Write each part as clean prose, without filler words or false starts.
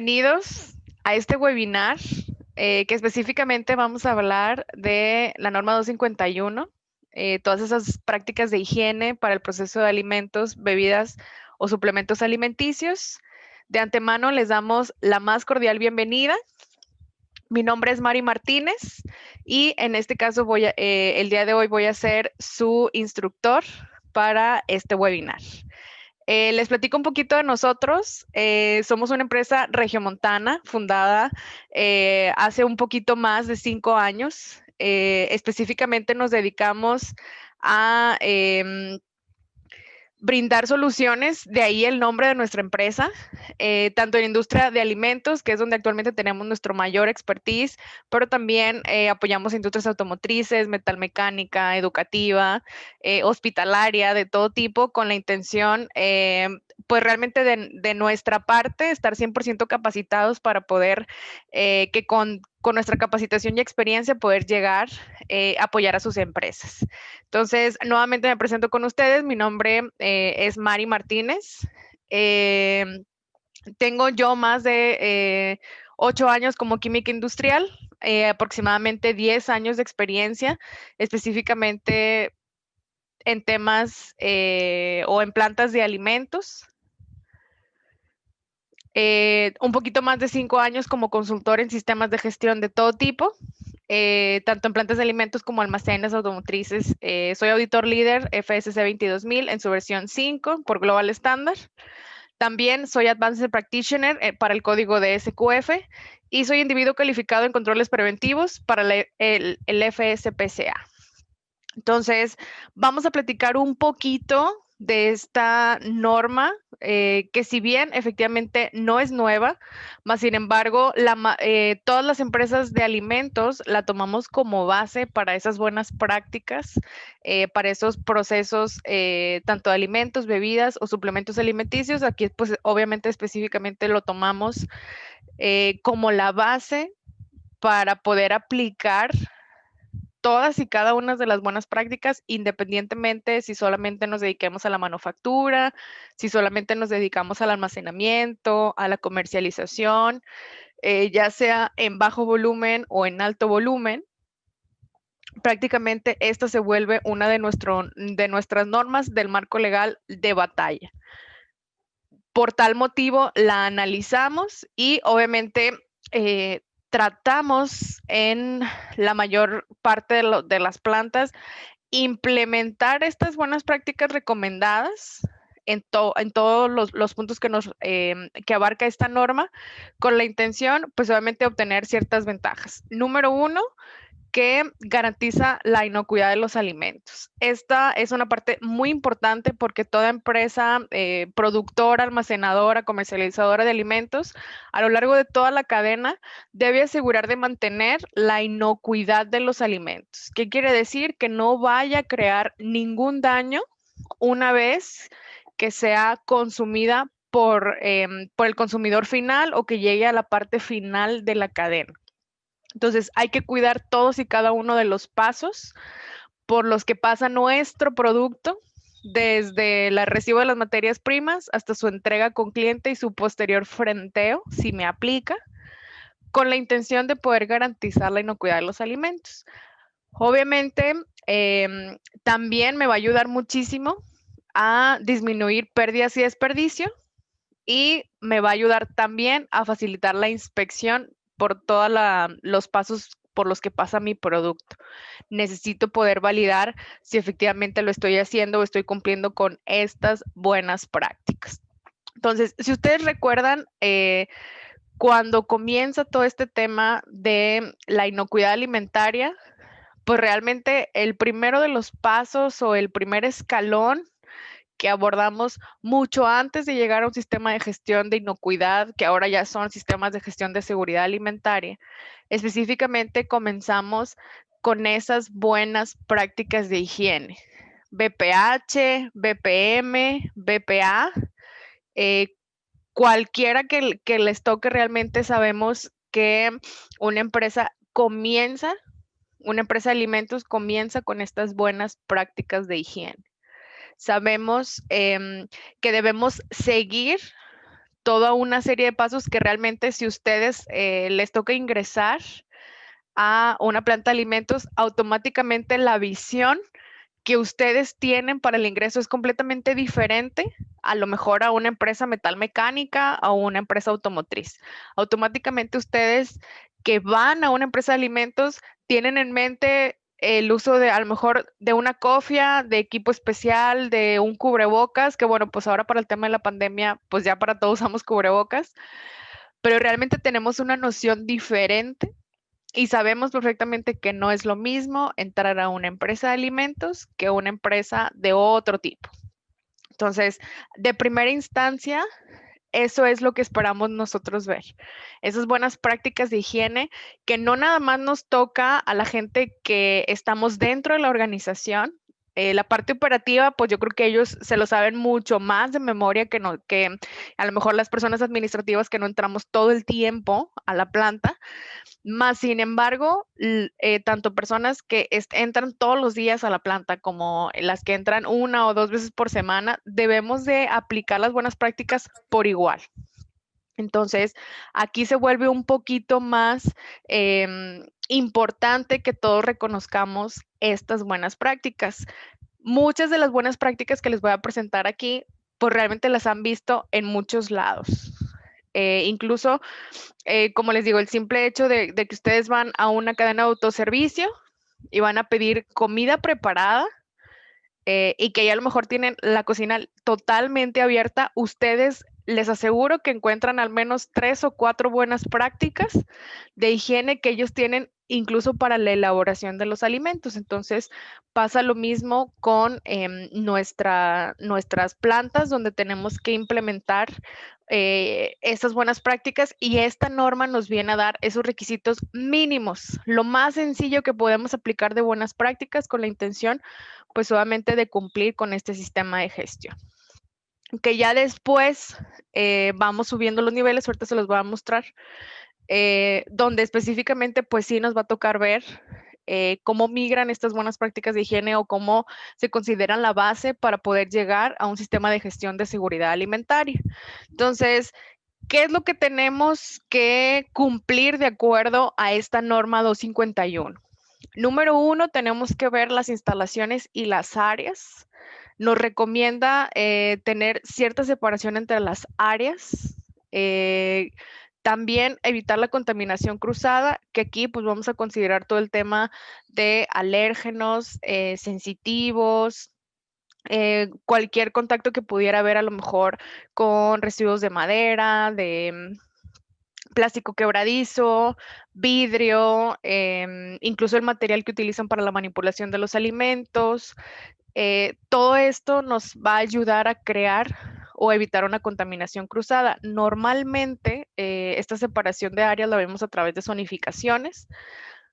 Bienvenidos a este webinar que específicamente vamos a hablar de la norma 251, todas esas prácticas de higiene para el proceso de alimentos, bebidas o suplementos alimenticios. De antemano les damos la más cordial bienvenida. Mi nombre es Mari Martínez y en este caso el día de hoy voy a ser su instructor para este webinar. Les platico un poquito de nosotros. Somos una empresa regiomontana fundada hace un poquito más de 5 años. Específicamente nos dedicamos a brindar soluciones, de ahí el nombre de nuestra empresa, tanto en industria de alimentos, que es donde actualmente tenemos nuestro mayor expertise, pero también apoyamos industrias automotrices, metalmecánica, educativa, hospitalaria, de todo tipo, con la intención, pues realmente de nuestra parte, estar 100% capacitados para poder que con nuestra capacitación y experiencia poder llegar a apoyar a sus empresas. Entonces, nuevamente me presento con ustedes. Mi nombre es Mari Martínez. Eh, Tengo yo más de 8 años como química industrial, aproximadamente 10 años de experiencia, específicamente en temas o en plantas de alimentos. Un poquito más de 5 años como consultor en sistemas de gestión de todo tipo, tanto en plantas de alimentos como almacenes automotrices. Soy auditor líder FSC 22000 en su versión 5 por Global Standard. También soy Advanced Practitioner para el código de SQF y soy individuo calificado en controles preventivos para el FSPCA. Entonces, vamos a platicar un poquito de esta norma, que si bien efectivamente no es nueva, más sin embargo, todas las empresas de alimentos la tomamos como base para esas buenas prácticas, para esos procesos, tanto de alimentos, bebidas o suplementos alimenticios. Aquí, pues, obviamente, específicamente lo tomamos como la base para poder aplicar todas y cada una de las buenas prácticas, independientemente si solamente nos dediquemos a la manufactura, si solamente nos dedicamos al almacenamiento, a la comercialización, ya sea en bajo volumen o en alto volumen. Prácticamente esta se vuelve una de nuestras normas del marco legal de batalla. Por tal motivo, la analizamos y obviamente tratamos en la mayor parte de las plantas implementar estas buenas prácticas recomendadas en todos los puntos que abarca esta norma, con la intención, pues obviamente, de obtener ciertas ventajas. Número uno, que garantiza la inocuidad de los alimentos. Esta es una parte muy importante porque toda empresa productora, almacenadora, comercializadora de alimentos, a lo largo de toda la cadena, debe asegurar de mantener la inocuidad de los alimentos. ¿Qué quiere decir? Que no vaya a crear ningún daño una vez que sea consumida por el consumidor final o que llegue a la parte final de la cadena. Entonces, hay que cuidar todos y cada uno de los pasos por los que pasa nuestro producto, desde el recibo de las materias primas hasta su entrega con cliente y su posterior frenteo, si me aplica, con la intención de poder garantizar la inocuidad de los alimentos. Obviamente, también me va a ayudar muchísimo a disminuir pérdidas y desperdicio, y me va a ayudar también a facilitar la inspección por todos los pasos por los que pasa mi producto. Necesito poder validar si efectivamente lo estoy haciendo o estoy cumpliendo con estas buenas prácticas. Entonces, si ustedes recuerdan, cuando comienza todo este tema de la inocuidad alimentaria, pues realmente el primero de los pasos o el primer escalón que abordamos mucho antes de llegar a un sistema de gestión de inocuidad, que ahora ya son sistemas de gestión de seguridad alimentaria. Específicamente comenzamos con esas buenas prácticas de higiene. BPH, BPM, BPA, cualquiera que les toque, realmente sabemos que una empresa de alimentos comienza con estas buenas prácticas de higiene. Sabemos que debemos seguir toda una serie de pasos que realmente si ustedes les toca ingresar a una planta de alimentos, automáticamente la visión que ustedes tienen para el ingreso es completamente diferente a lo mejor a una empresa metalmecánica o una empresa automotriz. Automáticamente ustedes que van a una empresa de alimentos tienen en mente el uso de a lo mejor de una cofia, de equipo especial, de un cubrebocas, que bueno, pues ahora para el tema de la pandemia, pues ya para todos usamos cubrebocas, pero realmente tenemos una noción diferente y sabemos perfectamente que no es lo mismo entrar a una empresa de alimentos que una empresa de otro tipo. Entonces, de primera instancia, eso es lo que esperamos nosotros ver. Esas buenas prácticas de higiene que no nada más nos toca a la gente que estamos dentro de la organización. La parte operativa, pues yo creo que ellos se lo saben mucho más de memoria que, no, que a lo mejor las personas administrativas que no entramos todo el tiempo a la planta. Más sin embargo, tanto personas que entran todos los días a la planta como las que entran una o dos veces por semana, debemos de aplicar las buenas prácticas por igual. Entonces, aquí se vuelve un poquito más importante que todos reconozcamos estas buenas prácticas. Muchas de las buenas prácticas que les voy a presentar aquí, pues realmente las han visto en muchos lados. Incluso como les digo, el simple hecho de que ustedes van a una cadena de autoservicio y van a pedir comida preparada y que ya a lo mejor tienen la cocina totalmente abierta, ustedes les aseguro que encuentran al menos 3 o 4 buenas prácticas de higiene que ellos tienen incluso para la elaboración de los alimentos. Entonces pasa lo mismo con nuestras plantas donde tenemos que implementar estas buenas prácticas y esta norma nos viene a dar esos requisitos mínimos, lo más sencillo que podemos aplicar de buenas prácticas con la intención pues obviamente de cumplir con este sistema de gestión. Que ya después vamos subiendo los niveles, ahorita se los voy a mostrar, donde específicamente pues sí nos va a tocar ver cómo migran estas buenas prácticas de higiene o cómo se consideran la base para poder llegar a un sistema de gestión de seguridad alimentaria. Entonces, ¿qué es lo que tenemos que cumplir de acuerdo a esta norma 251? Número 1, tenemos que ver las instalaciones y las áreas. Nos recomienda tener cierta separación entre las áreas. También evitar la contaminación cruzada, que aquí pues vamos a considerar todo el tema de alérgenos, sensitivos, cualquier contacto que pudiera haber a lo mejor con residuos de madera, de plástico quebradizo, vidrio, incluso el material que utilizan para la manipulación de los alimentos. Todo esto nos va a ayudar a crear o evitar una contaminación cruzada. Normalmente, esta separación de áreas la vemos a través de zonificaciones,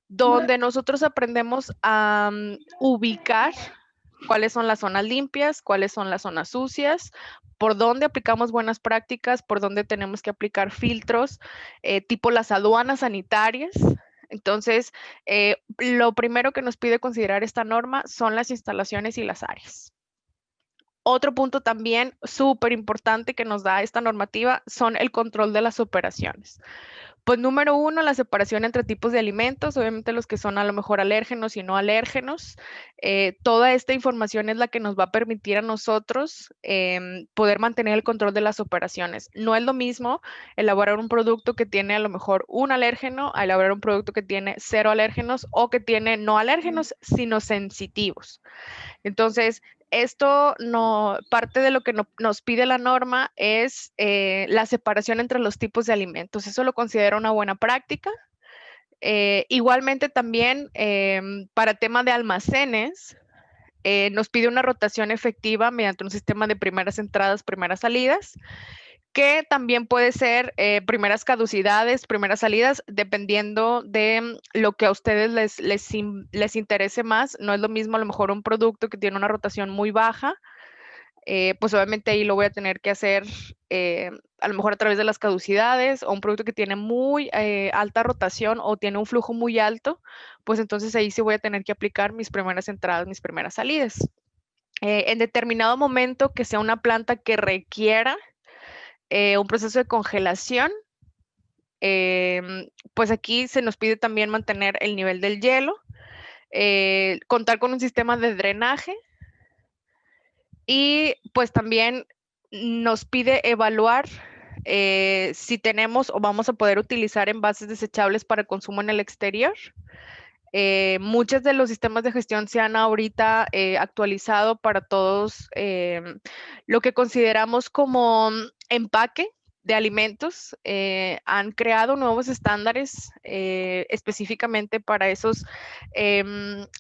donde nosotros aprendemos a ubicar cuáles son las zonas limpias, cuáles son las zonas sucias, por dónde aplicamos buenas prácticas, por dónde tenemos que aplicar filtros, tipo las aduanas sanitarias. Entonces, lo primero que nos pide considerar esta norma son las instalaciones y las áreas. Otro punto también súper importante que nos da esta normativa son el control de las operaciones. Pues número 1, la separación entre tipos de alimentos, obviamente los que son a lo mejor alérgenos y no alérgenos. Toda esta información es la que nos va a permitir a nosotros poder mantener el control de las operaciones. No es lo mismo elaborar un producto que tiene a lo mejor un alérgeno a elaborar un producto que tiene 0 alérgenos o que tiene no alérgenos, sino sensitivos. Entonces, esto no, parte de lo que nos pide la norma es la separación entre los tipos de alimentos. Eso lo considero una buena práctica. Igualmente también para tema de almacenes, nos pide una rotación efectiva mediante un sistema de primeras entradas, primeras salidas, que también puede ser primeras caducidades, primeras salidas, dependiendo de lo que a ustedes les interese más. No es lo mismo a lo mejor un producto que tiene una rotación muy baja, pues obviamente ahí lo voy a tener que hacer a lo mejor a través de las caducidades, o un producto que tiene muy alta rotación o tiene un flujo muy alto, pues entonces ahí sí voy a tener que aplicar mis primeras entradas, mis primeras salidas. En determinado momento que sea una planta que requiera un proceso de congelación. Pues aquí se nos pide también mantener el nivel del hielo, contar con un sistema de drenaje y pues también nos pide evaluar si tenemos o vamos a poder utilizar envases desechables para consumo en el exterior. Muchos de los sistemas de gestión se han ahorita actualizado para todos lo que consideramos como empaque de alimentos. Han creado nuevos estándares específicamente para esos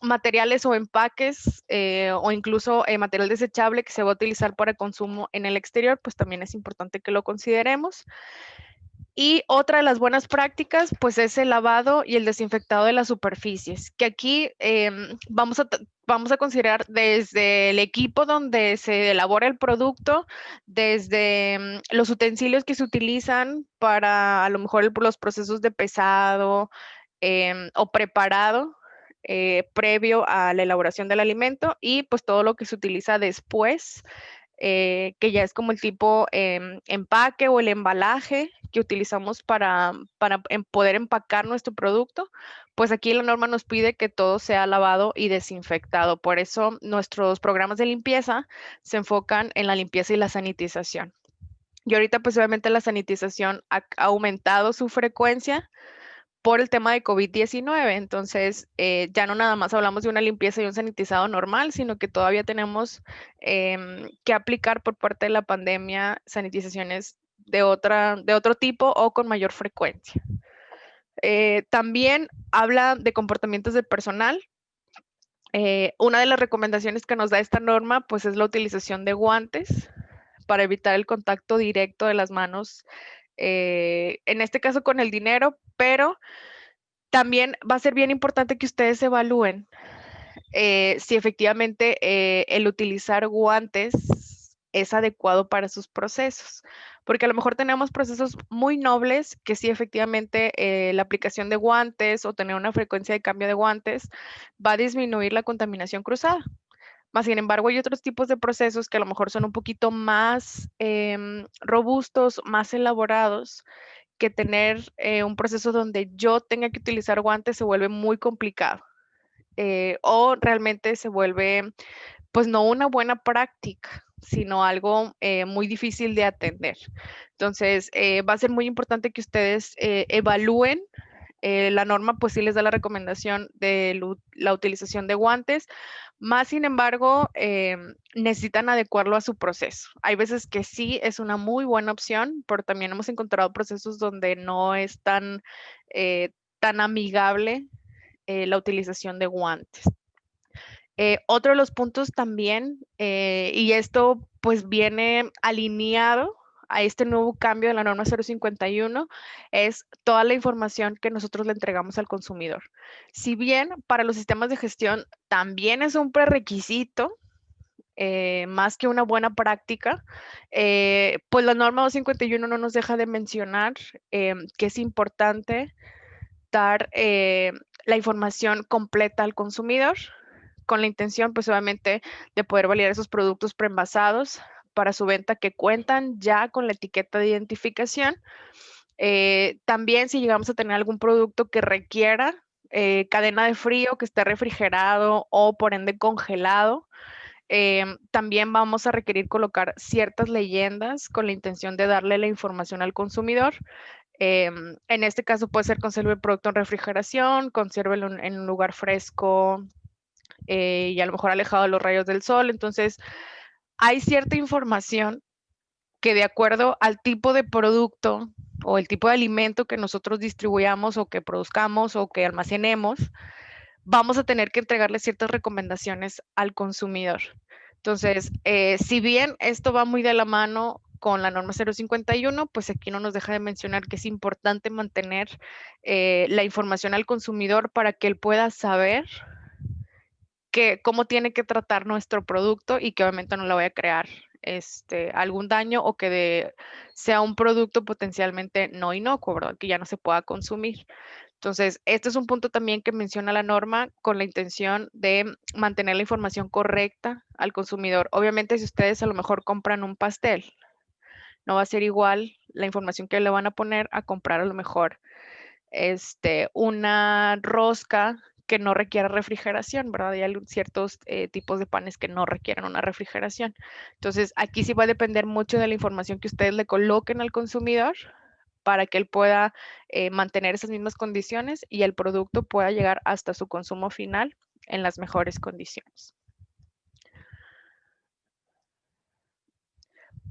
materiales o empaques o incluso material desechable que se va a utilizar para consumo en el exterior, pues también es importante que lo consideremos. Y otra de las buenas prácticas, pues es el lavado y el desinfectado de las superficies, que aquí vamos a considerar desde el equipo donde se elabora el producto, desde los utensilios que se utilizan para a lo mejor los procesos de pesado o preparado previo a la elaboración del alimento y pues todo lo que se utiliza después que ya es como el tipo empaque o el embalaje que utilizamos para poder empacar nuestro producto, pues aquí la norma nos pide que todo sea lavado y desinfectado. Por eso nuestros programas de limpieza se enfocan en la limpieza y la sanitización. Y ahorita pues obviamente la sanitización ha aumentado su frecuencia por el tema de COVID-19. Entonces, ya no nada más hablamos de una limpieza y un sanitizado normal, sino que todavía tenemos que aplicar por parte de la pandemia sanitizaciones de otro tipo o con mayor frecuencia. También habla de comportamientos del personal. Una de las recomendaciones que nos da esta norma, pues es la utilización de guantes para evitar el contacto directo de las manos, en este caso con el dinero, pero también va a ser bien importante que ustedes evalúen si efectivamente el utilizar guantes es adecuado para sus procesos, porque a lo mejor tenemos procesos muy nobles que sí efectivamente la aplicación de guantes o tener una frecuencia de cambio de guantes va a disminuir la contaminación cruzada. Más sin embargo, hay otros tipos de procesos que a lo mejor son un poquito más robustos, más elaborados, que tener un proceso donde yo tenga que utilizar guantes se vuelve muy complicado o realmente se vuelve, pues no una buena práctica, sino algo muy difícil de atender. Entonces, va a ser muy importante que ustedes evalúen. La norma pues sí les da la recomendación de la utilización de guantes, más sin embargo necesitan adecuarlo a su proceso. Hay veces que sí es una muy buena opción, pero también hemos encontrado procesos donde no es tan amigable la utilización de guantes. Otro de los puntos también, y esto pues viene alineado a este nuevo cambio de la norma 051, es toda la información que nosotros le entregamos al consumidor. Si bien para los sistemas de gestión también es un prerequisito, más que una buena práctica, pues la norma 251 no nos deja de mencionar que es importante dar la información completa al consumidor con la intención, pues obviamente, de poder validar esos productos preenvasados para su venta que cuentan ya con la etiqueta de identificación. También si llegamos a tener algún producto que requiera cadena de frío, que esté refrigerado o por ende congelado, también vamos a requerir colocar ciertas leyendas con la intención de darle la información al consumidor. En este caso puede ser conserve el producto en refrigeración, consérvelo en un lugar fresco y a lo mejor alejado de los rayos del sol. Entonces, hay cierta información que de acuerdo al tipo de producto o el tipo de alimento que nosotros distribuyamos o que produzcamos o que almacenemos, vamos a tener que entregarle ciertas recomendaciones al consumidor. Entonces, si bien esto va muy de la mano con la norma 051, pues aquí no nos deja de mencionar que es importante mantener la información al consumidor para que él pueda saber cómo tiene que tratar nuestro producto y que obviamente no le vaya a crear algún daño o que sea un producto potencialmente no inocuo, ¿verdad? Que ya no se pueda consumir. Entonces, este es un punto también que menciona la norma con la intención de mantener la información correcta al consumidor. Obviamente, si ustedes a lo mejor compran un pastel No va a ser igual la información que le van a poner a comprar a lo mejor una rosca que no requiera refrigeración, ¿verdad? Hay ciertos tipos de panes que no requieren una refrigeración. Entonces, aquí sí va a depender mucho de la información que ustedes le coloquen al consumidor para que él pueda mantener esas mismas condiciones y el producto pueda llegar hasta su consumo final en las mejores condiciones.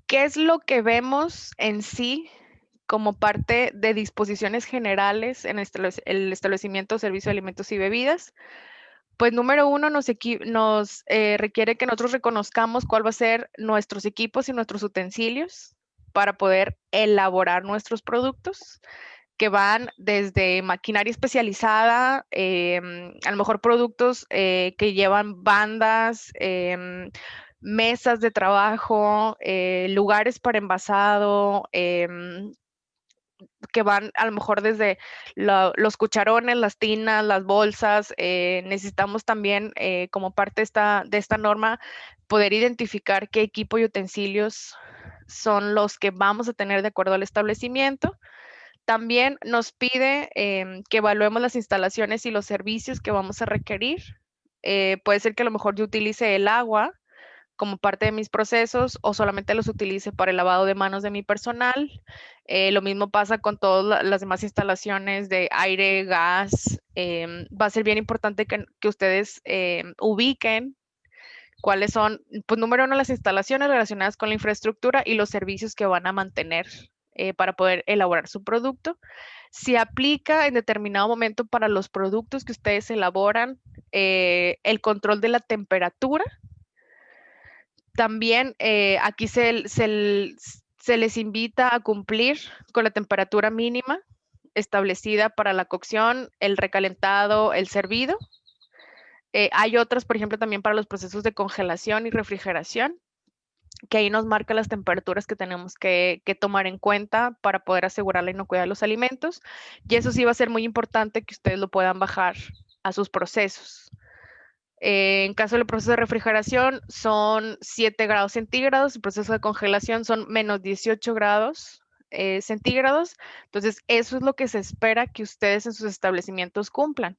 ¿Qué es lo que vemos en sí como parte de disposiciones generales en el establecimiento de servicio de alimentos y bebidas? Pues número uno, nos requiere que nosotros reconozcamos cuál va a ser nuestros equipos y nuestros utensilios para poder elaborar nuestros productos, que van desde maquinaria especializada, a lo mejor productos que llevan bandas, mesas de trabajo, lugares para envasado, que van a lo mejor desde los cucharones, las tinas, las bolsas. Necesitamos también, como parte de esta norma, poder identificar qué equipo y utensilios son los que vamos a tener de acuerdo al establecimiento. También nos pide que evaluemos las instalaciones y los servicios que vamos a requerir. Puede ser que a lo mejor yo utilice el agua como parte de mis procesos o solamente los utilice para el lavado de manos de mi personal. Lo mismo pasa con todas las demás instalaciones de aire, gas. Va a ser bien importante que ustedes ubiquen cuáles son, pues número uno, las instalaciones relacionadas con la infraestructura y los servicios que van a mantener para poder elaborar su producto. Si aplica en determinado momento para los productos que ustedes elaboran, el control de la temperatura. También aquí se les invita a cumplir con la temperatura mínima establecida para la cocción, el recalentado, el servido. Hay otras, por ejemplo, también para los procesos de congelación y refrigeración, que ahí nos marca las temperaturas que tenemos que tomar en cuenta para poder asegurar la inocuidad de los alimentos. Y eso sí va a ser muy importante que ustedes lo puedan bajar a sus procesos. En caso del proceso de refrigeración son 7 grados centígrados, el proceso de congelación son menos 18 grados centígrados. Entonces, eso es lo que se espera que ustedes en sus establecimientos cumplan.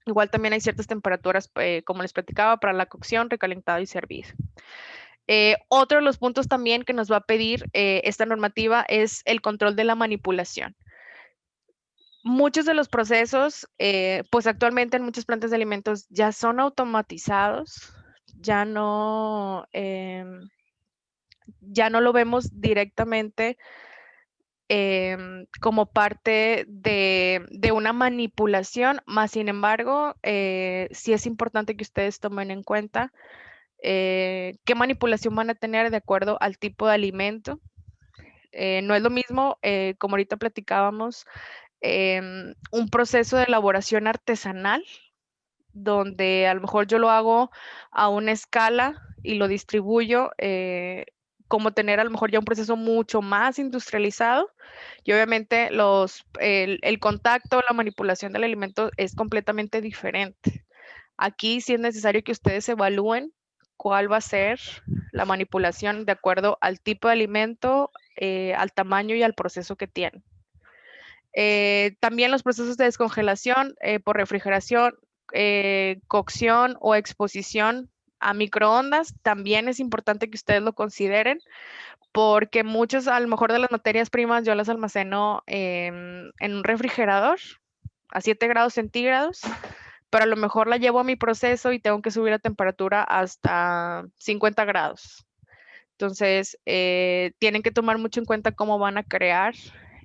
Igual también hay ciertas temperaturas, como les platicaba, para la cocción, recalentado y servido. Otro de los puntos también que nos va a pedir esta normativa es el control de la manipulación. Muchos de los procesos, pues actualmente en muchas plantas de alimentos ya son automatizados, ya no, ya no lo vemos directamente como parte de una manipulación, más sin embargo, sí es importante que ustedes tomen en cuenta qué manipulación van a tener de acuerdo al tipo de alimento. No es lo mismo, como ahorita platicábamos, un proceso de elaboración artesanal, donde a lo mejor yo lo hago a una escala y lo distribuyo, como tener a lo mejor ya un proceso mucho más industrializado. Y obviamente el contacto, la manipulación del alimento es completamente diferente. Aquí sí es necesario que ustedes evalúen cuál va a ser la manipulación de acuerdo al tipo de alimento, al tamaño y al proceso que tienen. También los procesos de descongelación por refrigeración, cocción o exposición a microondas, también es importante que ustedes lo consideren, porque muchas, a lo mejor de las materias primas, yo las almaceno en un refrigerador a 7 grados centígrados, pero a lo mejor la llevo a mi proceso y tengo que subir la temperatura hasta 50 grados. Entonces, tienen que tomar mucho en cuenta cómo van a crear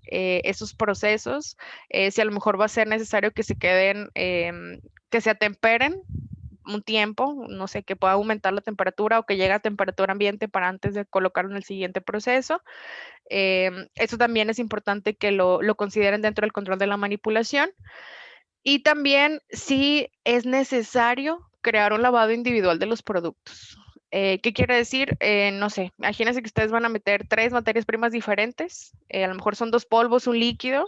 esos procesos, si a lo mejor va a ser necesario que se queden, que se atemperen un tiempo, no sé, que pueda aumentar la temperatura o que llegue a temperatura ambiente para antes de colocarlo en el siguiente proceso. Eso también es importante que lo consideren dentro del control de la manipulación. Y también si es necesario crear un lavado individual de los productos. ¿Qué quiere decir? No sé, imagínense que ustedes van a meter 3 materias primas diferentes, a lo mejor son 2 polvos, un líquido.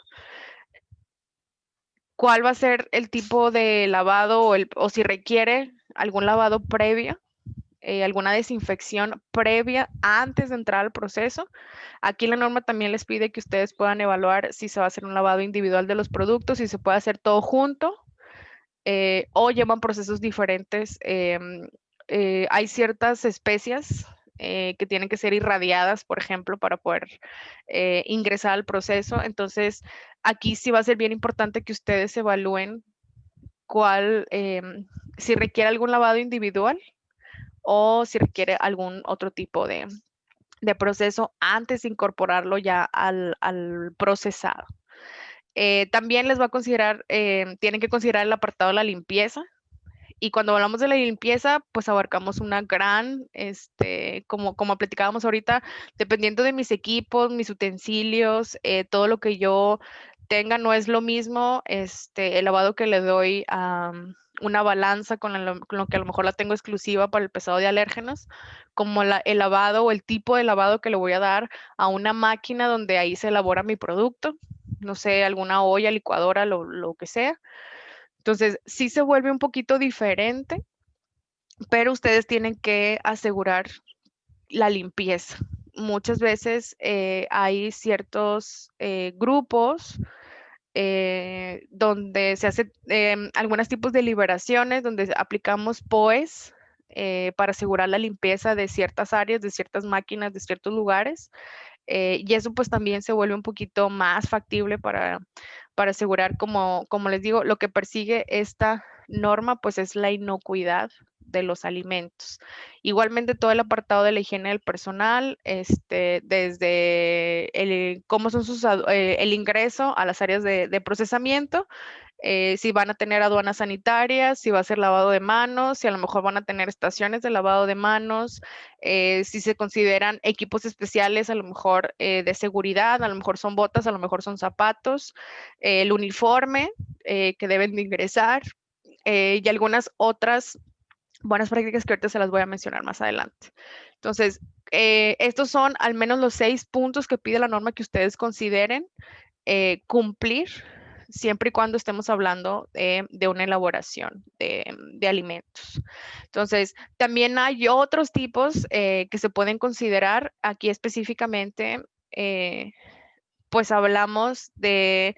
¿Cuál va a ser el tipo de lavado o si requiere algún lavado previo? alguna desinfección previa antes de entrar al proceso. Aquí la norma también les pide que ustedes puedan evaluar si se va a hacer un lavado individual de los productos, si se puede hacer todo junto o llevan procesos diferentes. Hay ciertas especias que tienen que ser irradiadas, por ejemplo, para poder ingresar al proceso. Entonces, aquí sí va a ser bien importante que ustedes evalúen cuál, si requiere algún lavado individual o si requiere algún otro tipo de proceso antes de incorporarlo ya al procesado. También les va a considerar, tienen que considerar el apartado de la limpieza. Y cuando hablamos de la limpieza, pues abarcamos una gran, como platicábamos ahorita, dependiendo de mis equipos, mis utensilios, todo lo que yo tenga, no es lo mismo, el lavado que le doy a una balanza con lo que a lo mejor la tengo exclusiva para el pesado de alérgenos, como el lavado o el tipo de lavado que le voy a dar a una máquina donde ahí se elabora mi producto, no sé, alguna olla, licuadora, lo que sea. Entonces, sí se vuelve un poquito diferente, pero ustedes tienen que asegurar la limpieza. Muchas veces hay ciertos grupos donde se hacen algunos tipos de liberaciones, donde aplicamos POEs para asegurar la limpieza de ciertas áreas, de ciertas máquinas, de ciertos lugares. Y eso pues también se vuelve un poquito más factible para asegurar, como les digo, lo que persigue esta norma pues es la inocuidad de los alimentos. Igualmente todo el apartado de la higiene del personal, desde cómo son el ingreso a las áreas de procesamiento, si van a tener aduanas sanitarias, si va a ser lavado de manos, si a lo mejor van a tener estaciones de lavado de manos, si se consideran equipos especiales, a lo mejor de seguridad, a lo mejor son botas, a lo mejor son zapatos, el uniforme que deben de ingresar y algunas otras buenas prácticas que ahorita se las voy a mencionar más adelante. Entonces, estos son al menos los 6 puntos que pide la norma que ustedes consideren cumplir siempre y cuando estemos hablando de una elaboración de alimentos. Entonces, también hay otros tipos que se pueden considerar. Aquí específicamente, pues hablamos de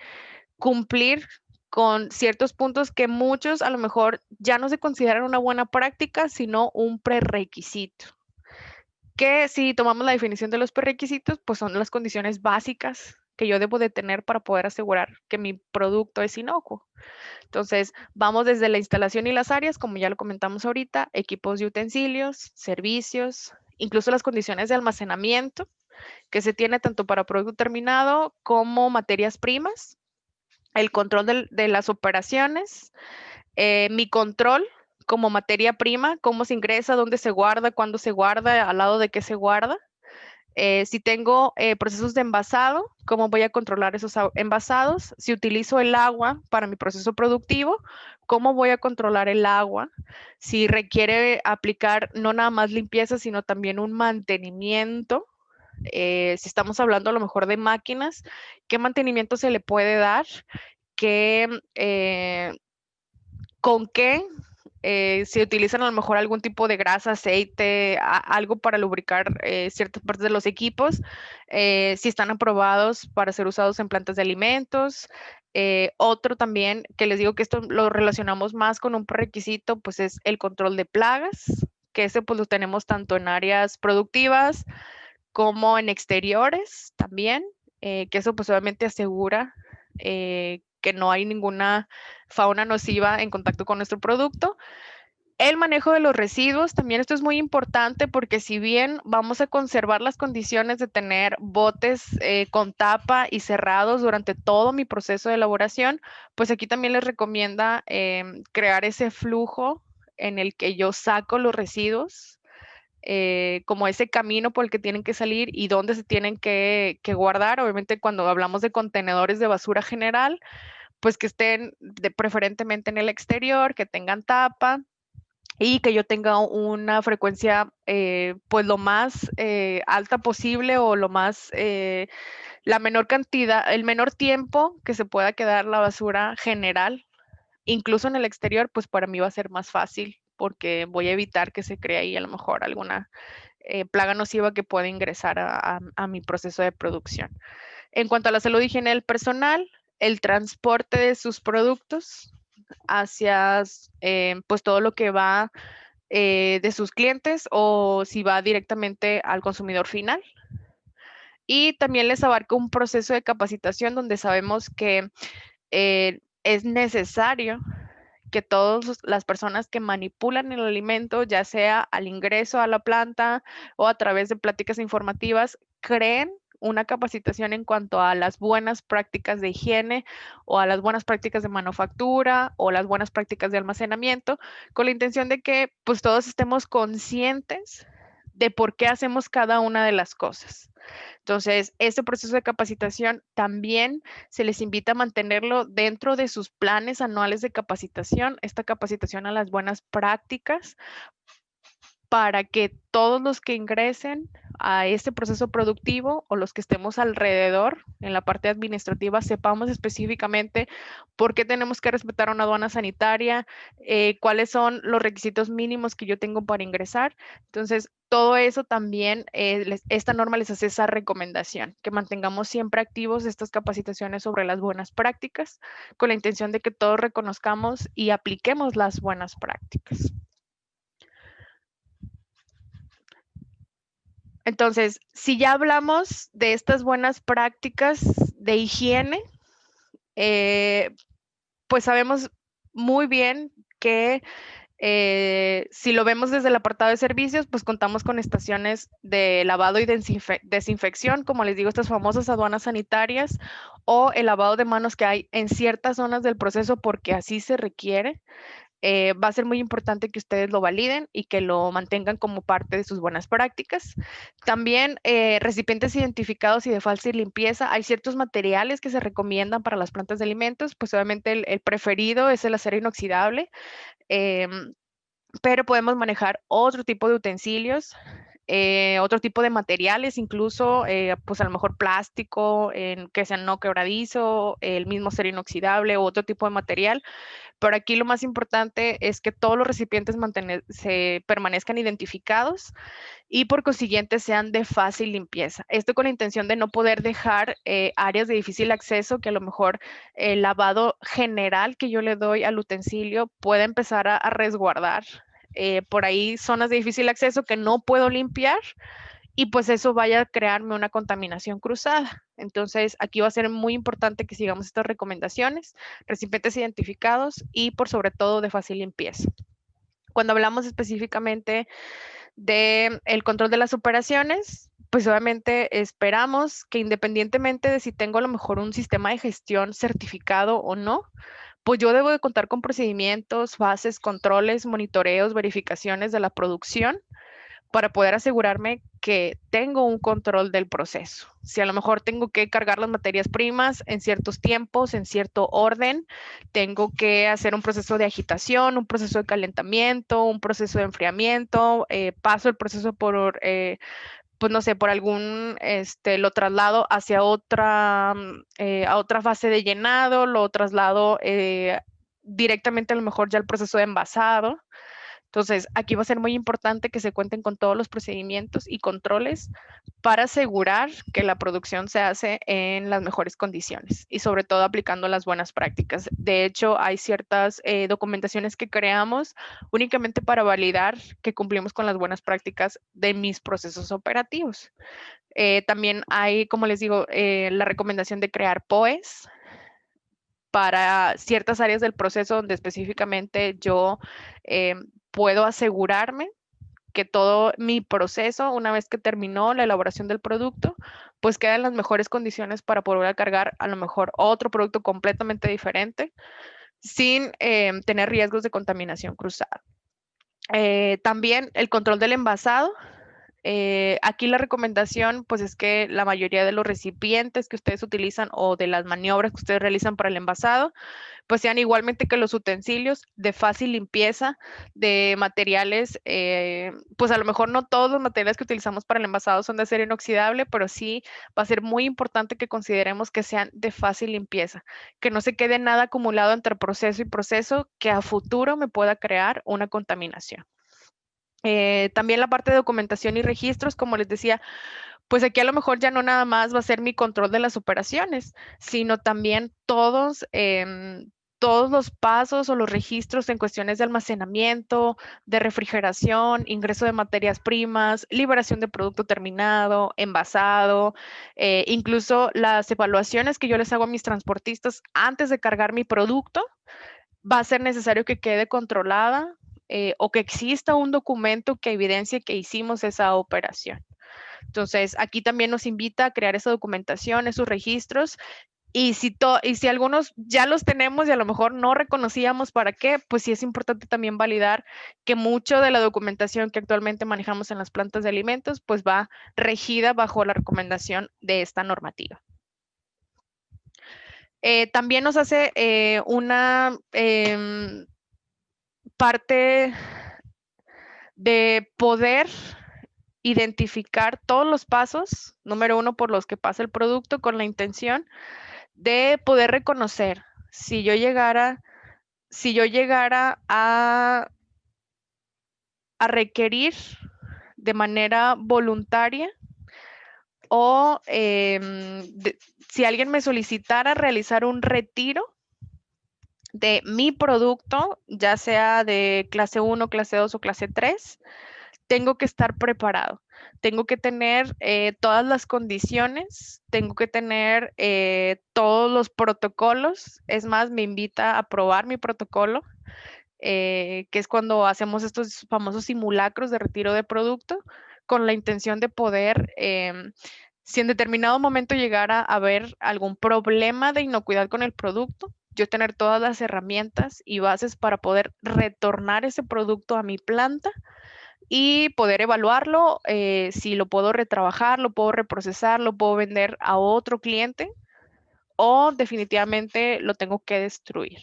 cumplir con ciertos puntos que muchos a lo mejor ya no se consideran una buena práctica, sino un prerequisito. Que si tomamos la definición de los prerequisitos, pues son las condiciones básicas que yo debo de tener para poder asegurar que mi producto es inocuo. Entonces, vamos desde la instalación y las áreas, como ya lo comentamos ahorita, equipos y utensilios, servicios, incluso las condiciones de almacenamiento que se tiene tanto para producto terminado como materias primas, el control de las operaciones, mi control como materia prima, cómo se ingresa, dónde se guarda, cuándo se guarda, al lado de qué se guarda. Si tengo procesos de envasado, ¿cómo voy a controlar esos envasados? Si utilizo el agua para mi proceso productivo, ¿cómo voy a controlar el agua? Si requiere aplicar no nada más limpieza, sino también un mantenimiento. Si estamos hablando a lo mejor de máquinas, ¿qué mantenimiento se le puede dar? ¿Qué, ¿Con qué? Si utilizan a lo mejor algún tipo de grasa, aceite, algo para lubricar ciertas partes de los equipos, si están aprobados para ser usados en plantas de alimentos. Otro también que les digo que esto lo relacionamos más con un requisito, pues es el control de plagas, que ese pues lo tenemos tanto en áreas productivas como en exteriores también, que eso pues obviamente asegura que no hay ninguna fauna nociva en contacto con nuestro producto. El manejo de los residuos, también esto es muy importante porque si bien vamos a conservar las condiciones de tener botes con tapa y cerrados durante todo mi proceso de elaboración, pues aquí también les recomienda crear ese flujo en el que yo saco los residuos, como ese camino por el que tienen que salir y dónde se tienen que guardar. Obviamente cuando hablamos de contenedores de basura general, pues que estén preferentemente en el exterior, que tengan tapa y que yo tenga una frecuencia pues lo más alta posible o lo más, la menor cantidad, el menor tiempo que se pueda quedar la basura general, incluso en el exterior, pues para mí va a ser más fácil porque voy a evitar que se cree ahí a lo mejor alguna plaga nociva que pueda ingresar a mi proceso de producción. En cuanto a la salud y higiene del personal, el transporte de sus productos hacia pues todo lo que va de sus clientes o si va directamente al consumidor final. Y también les abarca un proceso de capacitación donde sabemos que es necesario que todas las personas que manipulan el alimento, ya sea al ingreso a la planta o a través de pláticas informativas, creen una capacitación en cuanto a las buenas prácticas de higiene o a las buenas prácticas de manufactura o las buenas prácticas de almacenamiento, con la intención de que pues todos estemos conscientes de por qué hacemos cada una de las cosas. Entonces, este proceso de capacitación también se les invita a mantenerlo dentro de sus planes anuales de capacitación, esta capacitación a las buenas prácticas, para que todos los que ingresen a este proceso productivo o los que estemos alrededor en la parte administrativa sepamos específicamente por qué tenemos que respetar una aduana sanitaria, cuáles son los requisitos mínimos que yo tengo para ingresar. Entonces, todo eso también, esta norma les hace esa recomendación, que mantengamos siempre activos estas capacitaciones sobre las buenas prácticas, con la intención de que todos reconozcamos y apliquemos las buenas prácticas. Entonces, si ya hablamos de estas buenas prácticas de higiene, pues sabemos muy bien que si lo vemos desde el apartado de servicios, pues contamos con estaciones de lavado y desinfección, como les digo, estas famosas aduanas sanitarias o el lavado de manos que hay en ciertas zonas del proceso porque así se requiere. Va a ser muy importante que ustedes lo validen y que lo mantengan como parte de sus buenas prácticas. También recipientes identificados y de fácil limpieza. Hay ciertos materiales que se recomiendan para las plantas de alimentos, pues obviamente el preferido es el acero inoxidable, pero podemos manejar otro tipo de utensilios. Otro tipo de materiales, incluso pues a lo mejor plástico, que sea no quebradizo, el mismo acero inoxidable o otro tipo de material. Pero aquí lo más importante es que todos los recipientes se permanezcan identificados y por consiguiente sean de fácil limpieza. Esto con la intención de no poder dejar áreas de difícil acceso que a lo mejor el lavado general que yo le doy al utensilio pueda empezar a resguardar. Por ahí zonas de difícil acceso que no puedo limpiar y pues eso vaya a crearme una contaminación cruzada. Entonces, aquí va a ser muy importante que sigamos estas recomendaciones, recipientes identificados y por sobre todo de fácil limpieza. Cuando hablamos específicamente del control de las operaciones, pues obviamente esperamos que independientemente de si tengo a lo mejor un sistema de gestión certificado o no, pues yo debo de contar con procedimientos, fases, controles, monitoreos, verificaciones de la producción para poder asegurarme que tengo un control del proceso. Si a lo mejor tengo que cargar las materias primas en ciertos tiempos, en cierto orden, tengo que hacer un proceso de agitación, un proceso de calentamiento, un proceso de enfriamiento, paso el proceso por, pues no sé, por algún, lo traslado hacia a otra fase de llenado, lo traslado directamente a lo mejor ya al proceso de envasado. Entonces, aquí va a ser muy importante que se cuenten con todos los procedimientos y controles para asegurar que la producción se hace en las mejores condiciones y sobre todo aplicando las buenas prácticas. De hecho, hay ciertas documentaciones que creamos únicamente para validar que cumplimos con las buenas prácticas de mis procesos operativos. También hay, como les digo, la recomendación de crear POEs para ciertas áreas del proceso donde específicamente yo puedo asegurarme que todo mi proceso, una vez que terminó la elaboración del producto, pues queda en las mejores condiciones para poder cargar a lo mejor otro producto completamente diferente sin tener riesgos de contaminación cruzada. También el control del envasado. Aquí la recomendación, pues es que la mayoría de los recipientes que ustedes utilizan o de las maniobras que ustedes realizan para el envasado, pues sean igualmente que los utensilios de fácil limpieza, de materiales, pues a lo mejor no todos los materiales que utilizamos para el envasado son de acero inoxidable, pero sí va a ser muy importante que consideremos que sean de fácil limpieza, que no se quede nada acumulado entre proceso y proceso que a futuro me pueda crear una contaminación. También la parte de documentación y registros, como les decía, pues aquí a lo mejor ya no nada más va a ser mi control de las operaciones, sino también todos los pasos o los registros en cuestiones de almacenamiento, de refrigeración, ingreso de materias primas, liberación de producto terminado, envasado, incluso las evaluaciones que yo les hago a mis transportistas antes de cargar mi producto, va a ser necesario que quede controlada o que exista un documento que evidencie que hicimos esa operación. Entonces, aquí también nos invita a crear esa documentación, esos registros, y si algunos ya los tenemos y a lo mejor no reconocíamos para qué, pues sí es importante también validar que mucho de la documentación que actualmente manejamos en las plantas de alimentos, pues va regida bajo la recomendación de esta normativa. También nos hace una parte de poder identificar todos los pasos, número uno, por los que pasa el producto, con la intención de poder reconocer si yo llegara a requerir de manera voluntaria o si alguien me solicitara realizar un retiro de mi producto, ya sea de clase 1, clase 2 o clase 3, tengo que estar preparado. Tengo que tener todas las condiciones, tengo que tener todos los protocolos. Es más, me invita a probar mi protocolo, que es cuando hacemos estos famosos simulacros de retiro de producto, con la intención de poder, si en determinado momento llegara a haber algún problema de inocuidad con el producto, yo tener todas las herramientas y bases para poder retornar ese producto a mi planta y poder evaluarlo, si lo puedo retrabajar, lo puedo reprocesar, lo puedo vender a otro cliente o definitivamente lo tengo que destruir.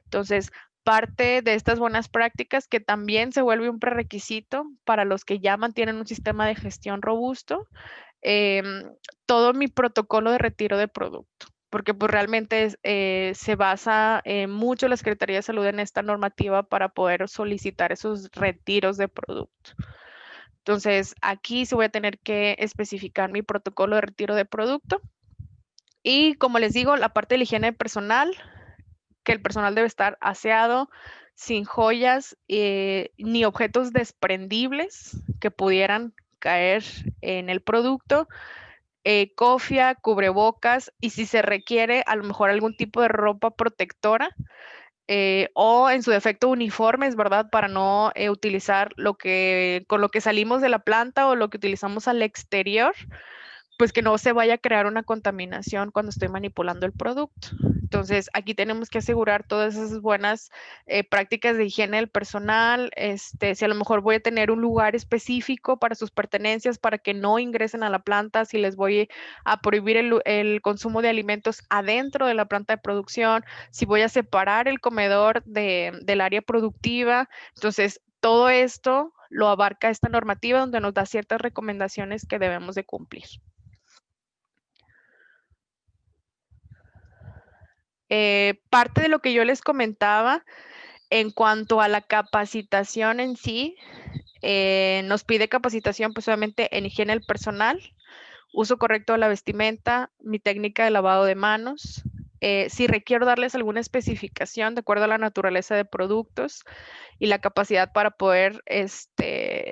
Entonces, parte de estas buenas prácticas que también se vuelve un prerequisito para los que ya mantienen un sistema de gestión robusto, todo mi protocolo de retiro de producto, porque pues realmente se basa mucho la Secretaría de Salud en esta normativa para poder solicitar esos retiros de producto. Entonces, aquí se voy a tener que especificar mi protocolo de retiro de producto. Y como les digo, la parte de la higiene personal, que el personal debe estar aseado, sin joyas ni objetos desprendibles que pudieran caer en el producto, cofia, cubrebocas y si se requiere a lo mejor algún tipo de ropa protectora o en su defecto uniformes, ¿verdad? Para no utilizar con lo que salimos de la planta o lo que utilizamos al exterior, pues que no se vaya a crear una contaminación cuando estoy manipulando el producto. Entonces, aquí tenemos que asegurar todas esas buenas prácticas de higiene del personal. Si a lo mejor voy a tener un lugar específico para sus pertenencias, para que no ingresen a la planta, si les voy a prohibir el consumo de alimentos adentro de la planta de producción, si voy a separar el comedor del área productiva. Entonces, todo esto lo abarca esta normativa donde nos da ciertas recomendaciones que debemos de cumplir. Parte de lo que yo les comentaba en cuanto a la capacitación en sí, nos pide capacitación pues obviamente en higiene del personal, uso correcto de la vestimenta, mi técnica de lavado de manos, si requiero darles alguna especificación de acuerdo a la naturaleza de productos y la capacidad para poder,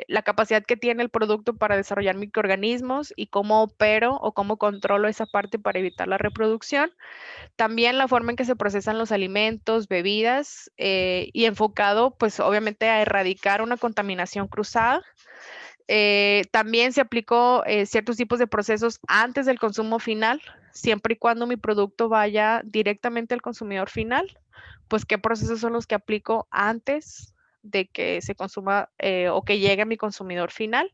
la capacidad que tiene el producto para desarrollar microorganismos y cómo opero o cómo controlo esa parte para evitar la reproducción. También la forma en que se procesan los alimentos, bebidas y enfocado pues obviamente a erradicar una contaminación cruzada. También se aplicó ciertos tipos de procesos antes del consumo final, siempre y cuando mi producto vaya directamente al consumidor final, pues qué procesos son los que aplico antes de que se consuma o que llegue a mi consumidor final.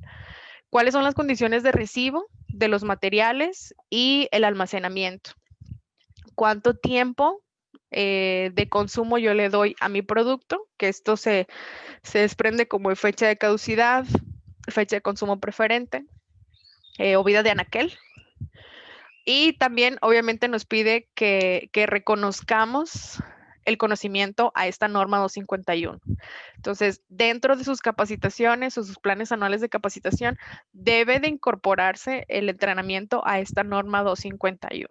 ¿Cuáles son las condiciones de recibo de los materiales y el almacenamiento? ¿Cuánto tiempo de consumo yo le doy a mi producto? Que esto se desprende como fecha de caducidad, fecha de consumo preferente o vida de anaquel. Y también obviamente nos pide que reconozcamos el conocimiento a esta norma 251. Entonces, dentro de sus capacitaciones o sus planes anuales de capacitación, debe de incorporarse el entrenamiento a esta norma 251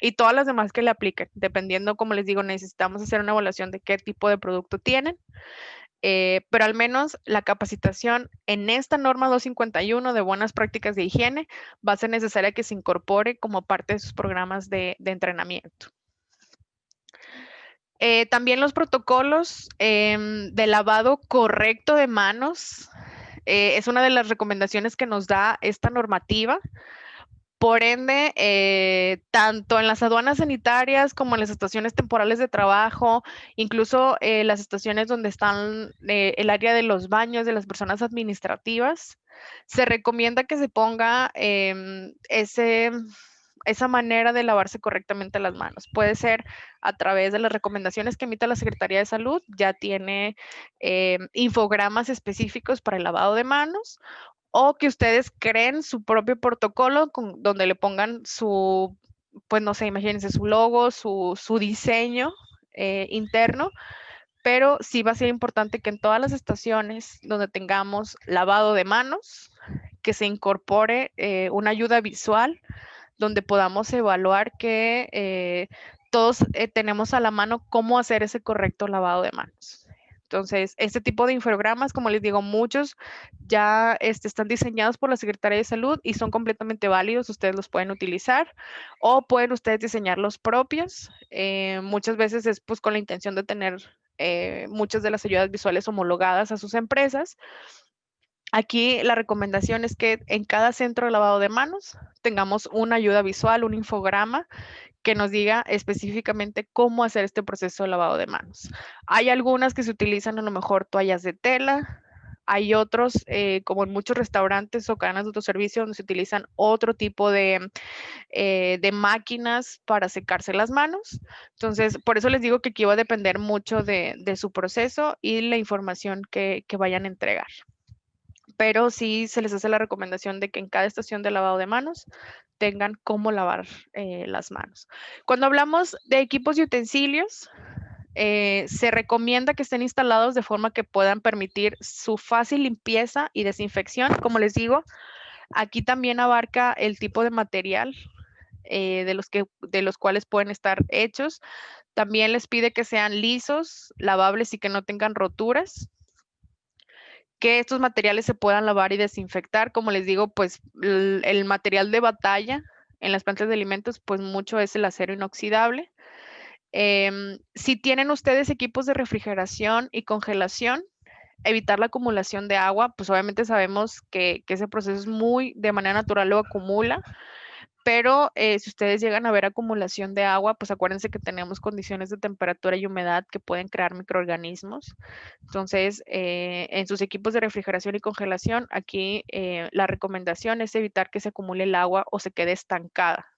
y todas las demás que le apliquen, dependiendo, como les digo, necesitamos hacer una evaluación de qué tipo de producto tienen, pero al menos la capacitación en esta norma 251 de buenas prácticas de higiene va a ser necesaria que se incorpore como parte de sus programas de entrenamiento. También los protocolos de lavado correcto de manos es una de las recomendaciones que nos da esta normativa. Por ende, tanto en las aduanas sanitarias como en las estaciones temporales de trabajo, incluso las estaciones donde están el área de los baños de las personas administrativas, se recomienda que se ponga esa manera de lavarse correctamente las manos. Puede ser a través de las recomendaciones que emite la Secretaría de Salud, ya tiene infogramas específicos para el lavado de manos, o que ustedes creen su propio protocolo donde le pongan su, pues no sé, imagínense su logo, su diseño interno, pero sí va a ser importante que en todas las estaciones donde tengamos lavado de manos, que se incorpore una ayuda visual donde podamos evaluar que todos tenemos a la mano cómo hacer ese correcto lavado de manos. Entonces, este tipo de infogramas, como les digo, muchos ya están diseñados por la Secretaría de Salud y son completamente válidos. Ustedes los pueden utilizar o pueden ustedes diseñar los propios. Muchas veces es pues con la intención de tener muchas de las ayudas visuales homologadas a sus empresas. Aquí la recomendación es que en cada centro de lavado de manos tengamos una ayuda visual, un infograma que nos diga específicamente cómo hacer este proceso de lavado de manos. Hay algunas que se utilizan a lo mejor toallas de tela, hay otros, como en muchos restaurantes o cadenas de autoservicio, donde se utilizan otro tipo de máquinas para secarse las manos. Entonces, por eso les digo que aquí va a depender mucho de su proceso y la información que vayan a entregar, pero sí se les hace la recomendación de que en cada estación de lavado de manos tengan cómo lavar las manos. Cuando hablamos de equipos y utensilios, se recomienda que estén instalados de forma que puedan permitir su fácil limpieza y desinfección. Como les digo, aquí también abarca el tipo de material de los cuales pueden estar hechos. También les pide que sean lisos, lavables y que no tengan roturas, que estos materiales se puedan lavar y desinfectar. Como les digo, pues el material de batalla en las plantas de alimentos, pues mucho es el acero inoxidable. Si tienen ustedes equipos de refrigeración y congelación, evitar la acumulación de agua, pues obviamente sabemos que ese proceso es muy, de manera natural lo acumula, pero si ustedes llegan a ver acumulación de agua, pues acuérdense que tenemos condiciones de temperatura y humedad que pueden crear microorganismos. Entonces, en sus equipos de refrigeración y congelación, aquí la recomendación es evitar que se acumule el agua o se quede estancada.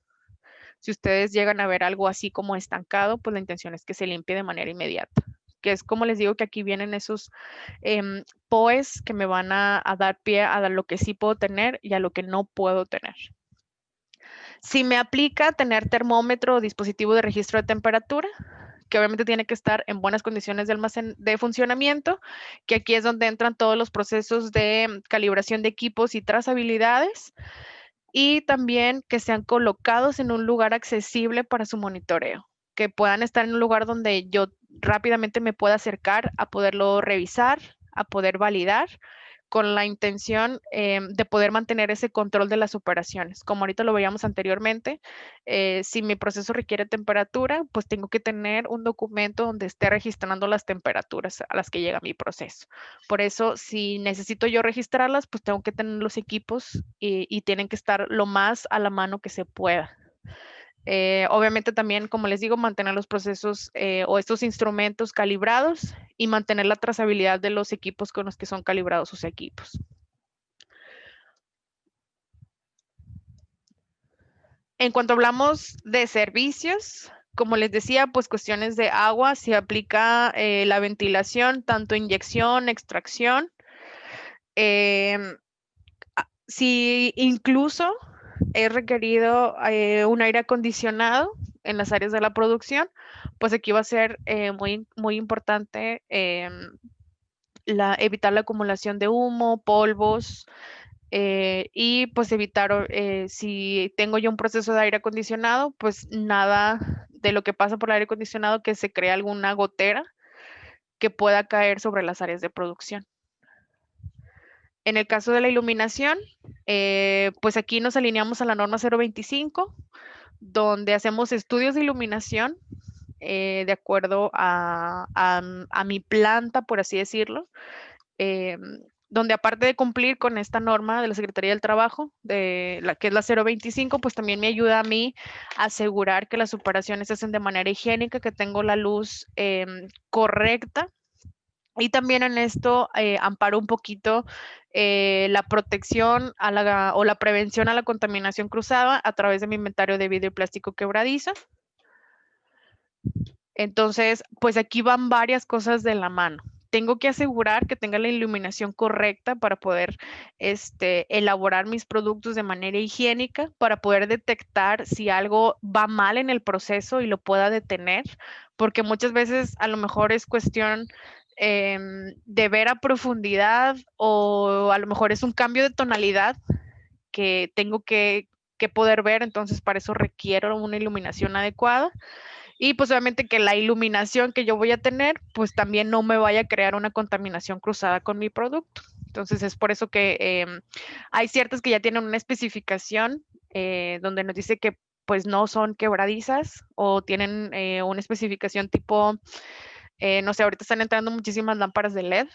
Si ustedes llegan a ver algo así como estancado, pues la intención es que se limpie de manera inmediata, que es como les digo que aquí vienen esos POEs que me van a dar pie a lo que sí puedo tener y a lo que no puedo tener. Si me aplica tener termómetro o dispositivo de registro de temperatura, que obviamente tiene que estar en buenas condiciones de funcionamiento, que aquí es donde entran todos los procesos de calibración de equipos y trazabilidades, y también que sean colocados en un lugar accesible para su monitoreo, que puedan estar en un lugar donde yo rápidamente me pueda acercar a poderlo revisar, a poder validar, con la intención de poder mantener ese control de las operaciones. Como ahorita lo veíamos anteriormente, si mi proceso requiere temperatura, pues tengo que tener un documento donde esté registrando las temperaturas a las que llega mi proceso. Por eso, si necesito yo registrarlas, pues tengo que tener los equipos y tienen que estar lo más a la mano que se pueda. Obviamente también, como les digo, mantener los procesos o estos instrumentos calibrados y mantener la trazabilidad de los equipos con los que son calibrados sus equipos. En cuanto hablamos de servicios, como les decía, pues cuestiones de agua, se aplica la ventilación, tanto inyección, extracción. Em, si incluso es requerido un aire acondicionado en las áreas de la producción, pues aquí va a ser muy importante evitar la acumulación de humo, polvos, y pues evitar, si tengo yo un proceso de aire acondicionado, pues nada de lo que pasa por el aire acondicionado que se crea alguna gotera que pueda caer sobre las áreas de producción. En el caso de la iluminación, pues aquí nos alineamos a la norma 025, donde hacemos estudios de iluminación de acuerdo a mi planta, por así decirlo, eh, donde aparte de cumplir con esta norma de la Secretaría del Trabajo, de la que es la 025, pues también me ayuda a mí a asegurar que las operaciones se hacen de manera higiénica, que tengo la luz correcta. Y también en esto amparo un poquito la protección o la prevención a la contaminación cruzada a través de mi inventario de vidrio y plástico quebradizo. Entonces, pues aquí van varias cosas de la mano. Tengo que asegurar que tenga la iluminación correcta para poder elaborar mis productos de manera higiénica, para poder detectar si algo va mal en el proceso y lo pueda detener, porque muchas veces a lo mejor es cuestión de ver a profundidad o a lo mejor es un cambio de tonalidad que tengo que poder ver, entonces para eso requiero una iluminación adecuada. Y pues obviamente que la iluminación que yo voy a tener, pues también no me vaya a crear una contaminación cruzada con mi producto. Entonces es por eso que hay ciertas que ya tienen una especificación donde nos dice que pues no son quebradizas o tienen una especificación tipo, no sé, ahorita están entrando muchísimas lámparas de LED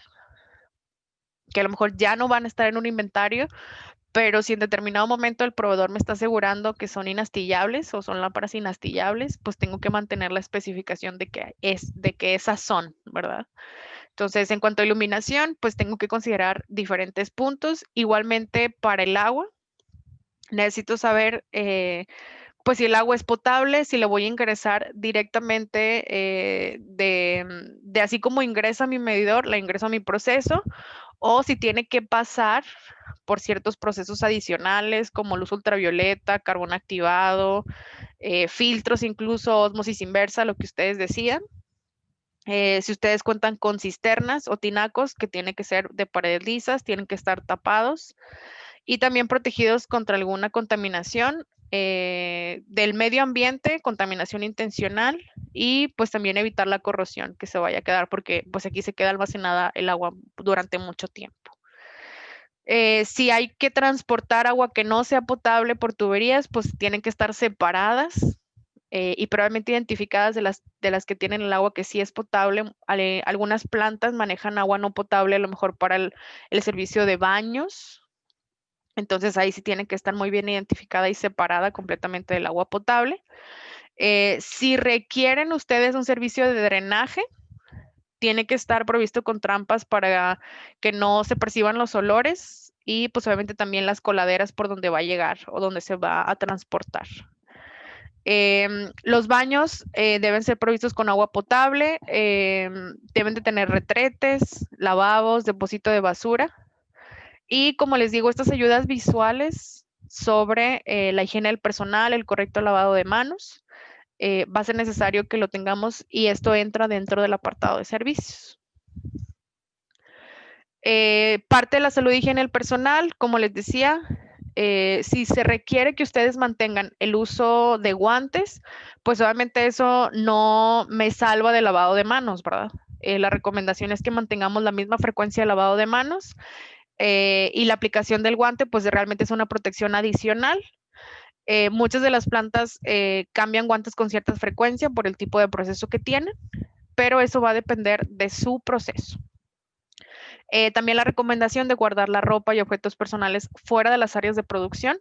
que a lo mejor ya no van a estar en un inventario, pero si en determinado momento el proveedor me está asegurando que son inastillables o son lámparas inastillables, pues tengo que mantener la especificación de que esas son, ¿verdad? Entonces, en cuanto a iluminación, pues tengo que considerar diferentes puntos. Igualmente para el agua, necesito saber pues si el agua es potable, si le voy a ingresar directamente de así como ingresa mi medidor, la ingreso a mi proceso, o si tiene que pasar por ciertos procesos adicionales como luz ultravioleta, carbón activado, filtros, incluso osmosis inversa, lo que ustedes decían. Si ustedes cuentan con cisternas o tinacos que tienen que ser de paredes lisas, tienen que estar tapados y también protegidos contra alguna contaminación del medio ambiente, contaminación intencional y pues también evitar la corrosión que se vaya a quedar porque pues aquí se queda almacenada el agua durante mucho tiempo. Si hay que transportar agua que no sea potable por tuberías, pues tienen que estar separadas y probablemente identificadas de las que tienen el agua que sí es potable. Algunas plantas manejan agua no potable a lo mejor para el servicio de baños. Entonces ahí sí tiene que estar muy bien identificada y separada completamente del agua potable. Si requieren ustedes un servicio de drenaje, tiene que estar provisto con trampas para que no se perciban los olores y pues obviamente también las coladeras por donde va a llegar o donde se va a transportar. Los baños deben ser provistos con agua potable, deben de tener retretes, lavabos, depósito de basura. Y como les digo, estas ayudas visuales sobre la higiene del personal, el correcto lavado de manos, va a ser necesario que lo tengamos y esto entra dentro del apartado de servicios. Parte de la salud y higiene del personal, como les decía, si se requiere que ustedes mantengan el uso de guantes, pues obviamente eso no me salva del lavado de manos, ¿verdad? La recomendación es que mantengamos la misma frecuencia de lavado de manos y la aplicación del guante, pues realmente es una protección adicional. Muchas de las plantas cambian guantes con cierta frecuencia por el tipo de proceso que tienen, pero eso va a depender de su proceso. También la recomendación de guardar la ropa y objetos personales fuera de las áreas de producción,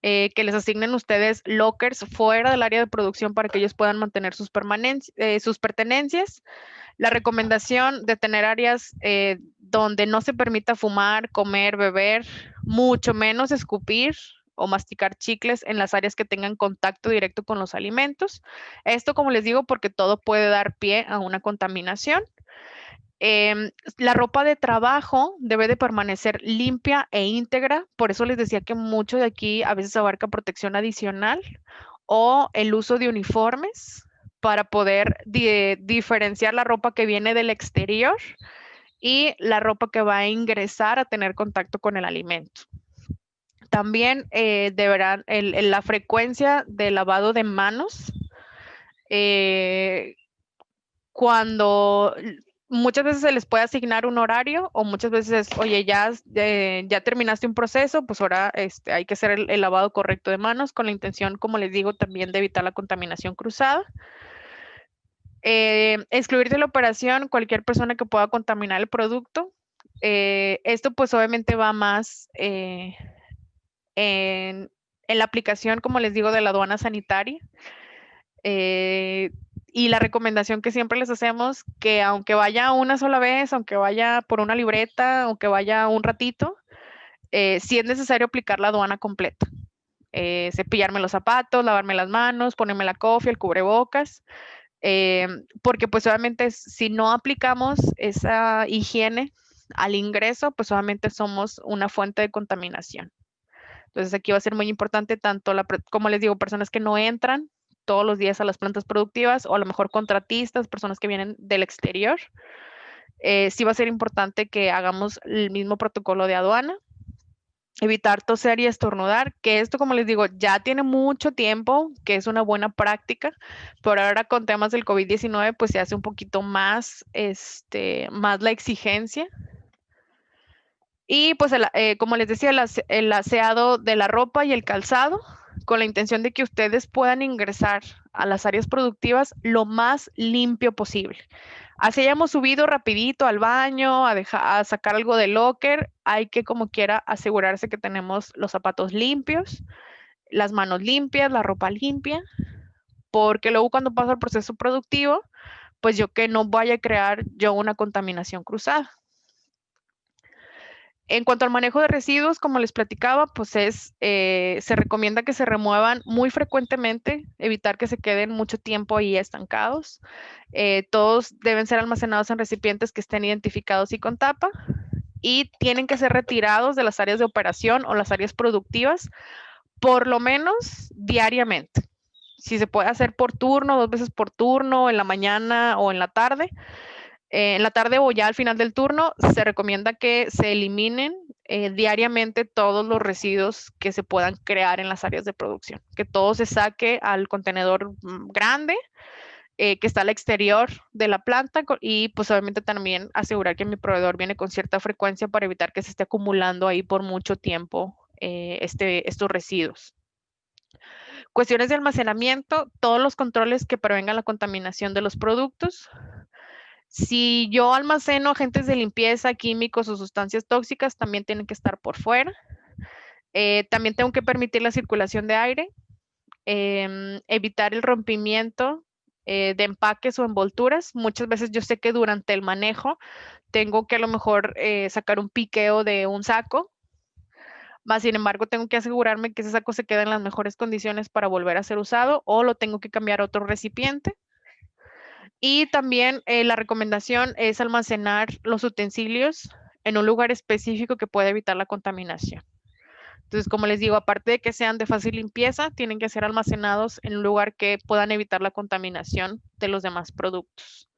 que les asignen ustedes lockers fuera del área de producción para que ellos puedan mantener sus pertenencias. La recomendación de tener áreas donde no se permita fumar, comer, beber, mucho menos escupir o masticar chicles en las áreas que tengan contacto directo con los alimentos. Esto, como les digo, porque todo puede dar pie a una contaminación. La ropa de trabajo debe de permanecer limpia e íntegra, por eso les decía que mucho de aquí a veces abarca protección adicional o el uso de uniformes para poder diferenciar la ropa que viene del exterior y la ropa que va a ingresar a tener contacto con el alimento. También deberán la frecuencia de lavado de manos. Cuando muchas veces se les puede asignar un horario o muchas veces, oye, ya terminaste un proceso, pues ahora hay que hacer el lavado correcto de manos con la intención, como les digo, también de evitar la contaminación cruzada. Excluir de la operación cualquier persona que pueda contaminar el producto. Esto pues obviamente va más en la aplicación, como les digo, de la aduana sanitaria. Y la recomendación que siempre les hacemos, que aunque vaya una sola vez, aunque vaya por una libreta, aunque vaya un ratito, sí es necesario aplicar la aduana completa. Cepillarme los zapatos, lavarme las manos, ponerme la cofia, el cubrebocas, porque pues obviamente si no aplicamos esa higiene al ingreso, pues obviamente somos una fuente de contaminación. Entonces aquí va a ser muy importante tanto, como les digo, personas que no entran todos los días a las plantas productivas o a lo mejor contratistas, personas que vienen del exterior. Sí va a ser importante que hagamos el mismo protocolo de aduana. Evitar toser y estornudar, que esto, como les digo, ya tiene mucho tiempo, que es una buena práctica, pero ahora con temas del COVID-19, pues se hace un poquito más, más la exigencia. Y pues, como les decía, el aseado de la ropa y el calzado, con la intención de que ustedes puedan ingresar a las áreas productivas lo más limpio posible. Así hayamos subido rapidito al baño, a sacar algo del locker, hay que como quiera asegurarse que tenemos los zapatos limpios, las manos limpias, la ropa limpia, porque luego cuando pasa el proceso productivo, pues yo que no vaya a crear yo una contaminación cruzada. En cuanto al manejo de residuos, como les platicaba, pues se recomienda que se remuevan muy frecuentemente, evitar que se queden mucho tiempo ahí estancados. Todos deben ser almacenados en recipientes que estén identificados y con tapa y tienen que ser retirados de las áreas de operación o las áreas productivas por lo menos diariamente. Si se puede hacer por turno, 2 veces por turno, en la mañana o en la tarde. En la tarde o ya al final del turno, se recomienda que se eliminen diariamente todos los residuos que se puedan crear en las áreas de producción, que todo se saque al contenedor grande que está al exterior de la planta y pues obviamente también asegurar que mi proveedor viene con cierta frecuencia para evitar que se esté acumulando ahí por mucho tiempo estos residuos. Cuestiones de almacenamiento, todos los controles que prevengan la contaminación de los productos. Si yo almaceno agentes de limpieza, químicos o sustancias tóxicas, también tienen que estar por fuera. También tengo que permitir la circulación de aire, evitar el rompimiento de empaques o envolturas. Muchas veces yo sé que durante el manejo tengo que a lo mejor sacar un piqueo de un saco, más sin embargo tengo que asegurarme que ese saco se quede en las mejores condiciones para volver a ser usado o lo tengo que cambiar a otro recipiente. Y también la recomendación es almacenar los utensilios en un lugar específico que pueda evitar la contaminación. Entonces, como les digo, aparte de que sean de fácil limpieza, tienen que ser almacenados en un lugar que puedan evitar la contaminación de los demás productos.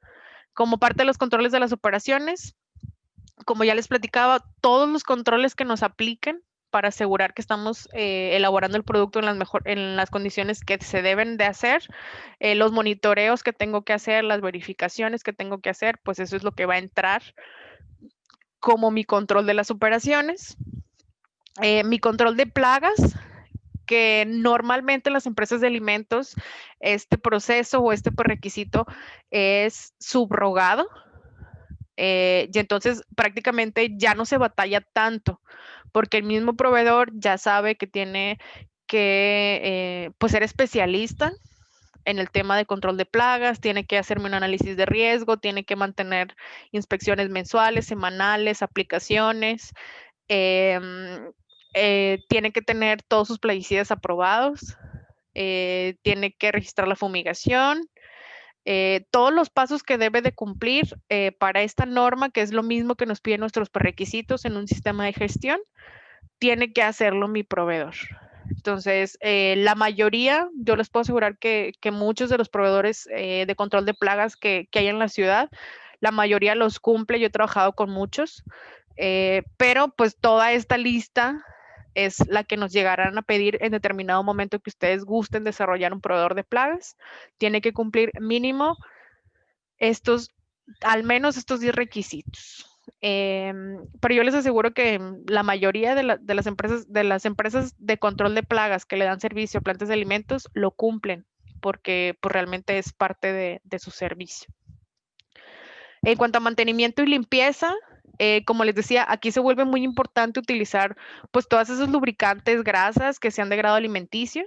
Como parte de los controles de las operaciones, como ya les platicaba, todos los controles que nos apliquen para asegurar que estamos elaborando el producto en las condiciones que se deben de hacer, los monitoreos que tengo que hacer, las verificaciones que tengo que hacer, pues eso es lo que va a entrar como mi control de las operaciones. Mi control de plagas, que normalmente en las empresas de alimentos este proceso o este requisito es subrogado. Y entonces prácticamente ya no se batalla tanto porque el mismo proveedor ya sabe que tiene que pues ser especialista en el tema de control de plagas, tiene que hacerme un análisis de riesgo, tiene que mantener inspecciones mensuales, semanales, aplicaciones. Tiene que tener todos sus plaguicidas aprobados, tiene que registrar la fumigación, todos los pasos que debe de cumplir para esta norma, que es lo mismo que nos piden nuestros prerequisitos en un sistema de gestión, tiene que hacerlo mi proveedor. Entonces, la mayoría, yo les puedo asegurar que muchos de los proveedores de control de plagas que hay en la ciudad, la mayoría los cumple. Yo he trabajado con muchos, pero pues toda esta lista es la que nos llegarán a pedir en determinado momento que ustedes gusten desarrollar un proveedor de plagas. Tiene que cumplir mínimo estos, al menos estos 10 requisitos. Pero yo les aseguro que la mayoría de las empresas de control de plagas que le dan servicio a plantas de alimentos lo cumplen porque pues, realmente es parte de su servicio. En cuanto a mantenimiento y limpieza, como les decía, aquí se vuelve muy importante utilizar pues todas esos lubricantes, grasas que sean de grado alimenticio,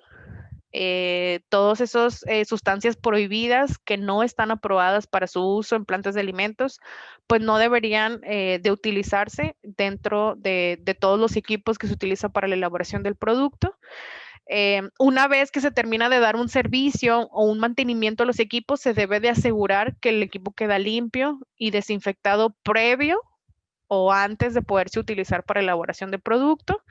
todas esas sustancias prohibidas que no están aprobadas para su uso en plantas de alimentos, pues no deberían de utilizarse dentro de todos los equipos que se utilizan para la elaboración del producto. Una vez que se termina de dar un servicio o un mantenimiento a los equipos, se debe de asegurar que el equipo queda limpio y desinfectado previo o antes de poderse utilizar para elaboración de producto.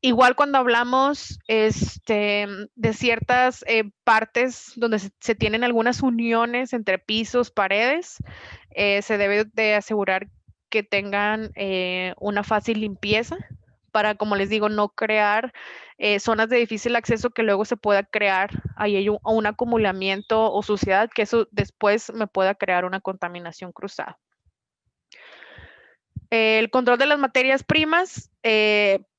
Igual cuando hablamos de ciertas partes donde se tienen algunas uniones entre pisos, paredes, se debe de asegurar que tengan una fácil limpieza para, como les digo, no crear zonas de difícil acceso que luego se pueda crear ahí hay un acumulamiento o suciedad que eso después me pueda crear una contaminación cruzada. El control de las materias primas,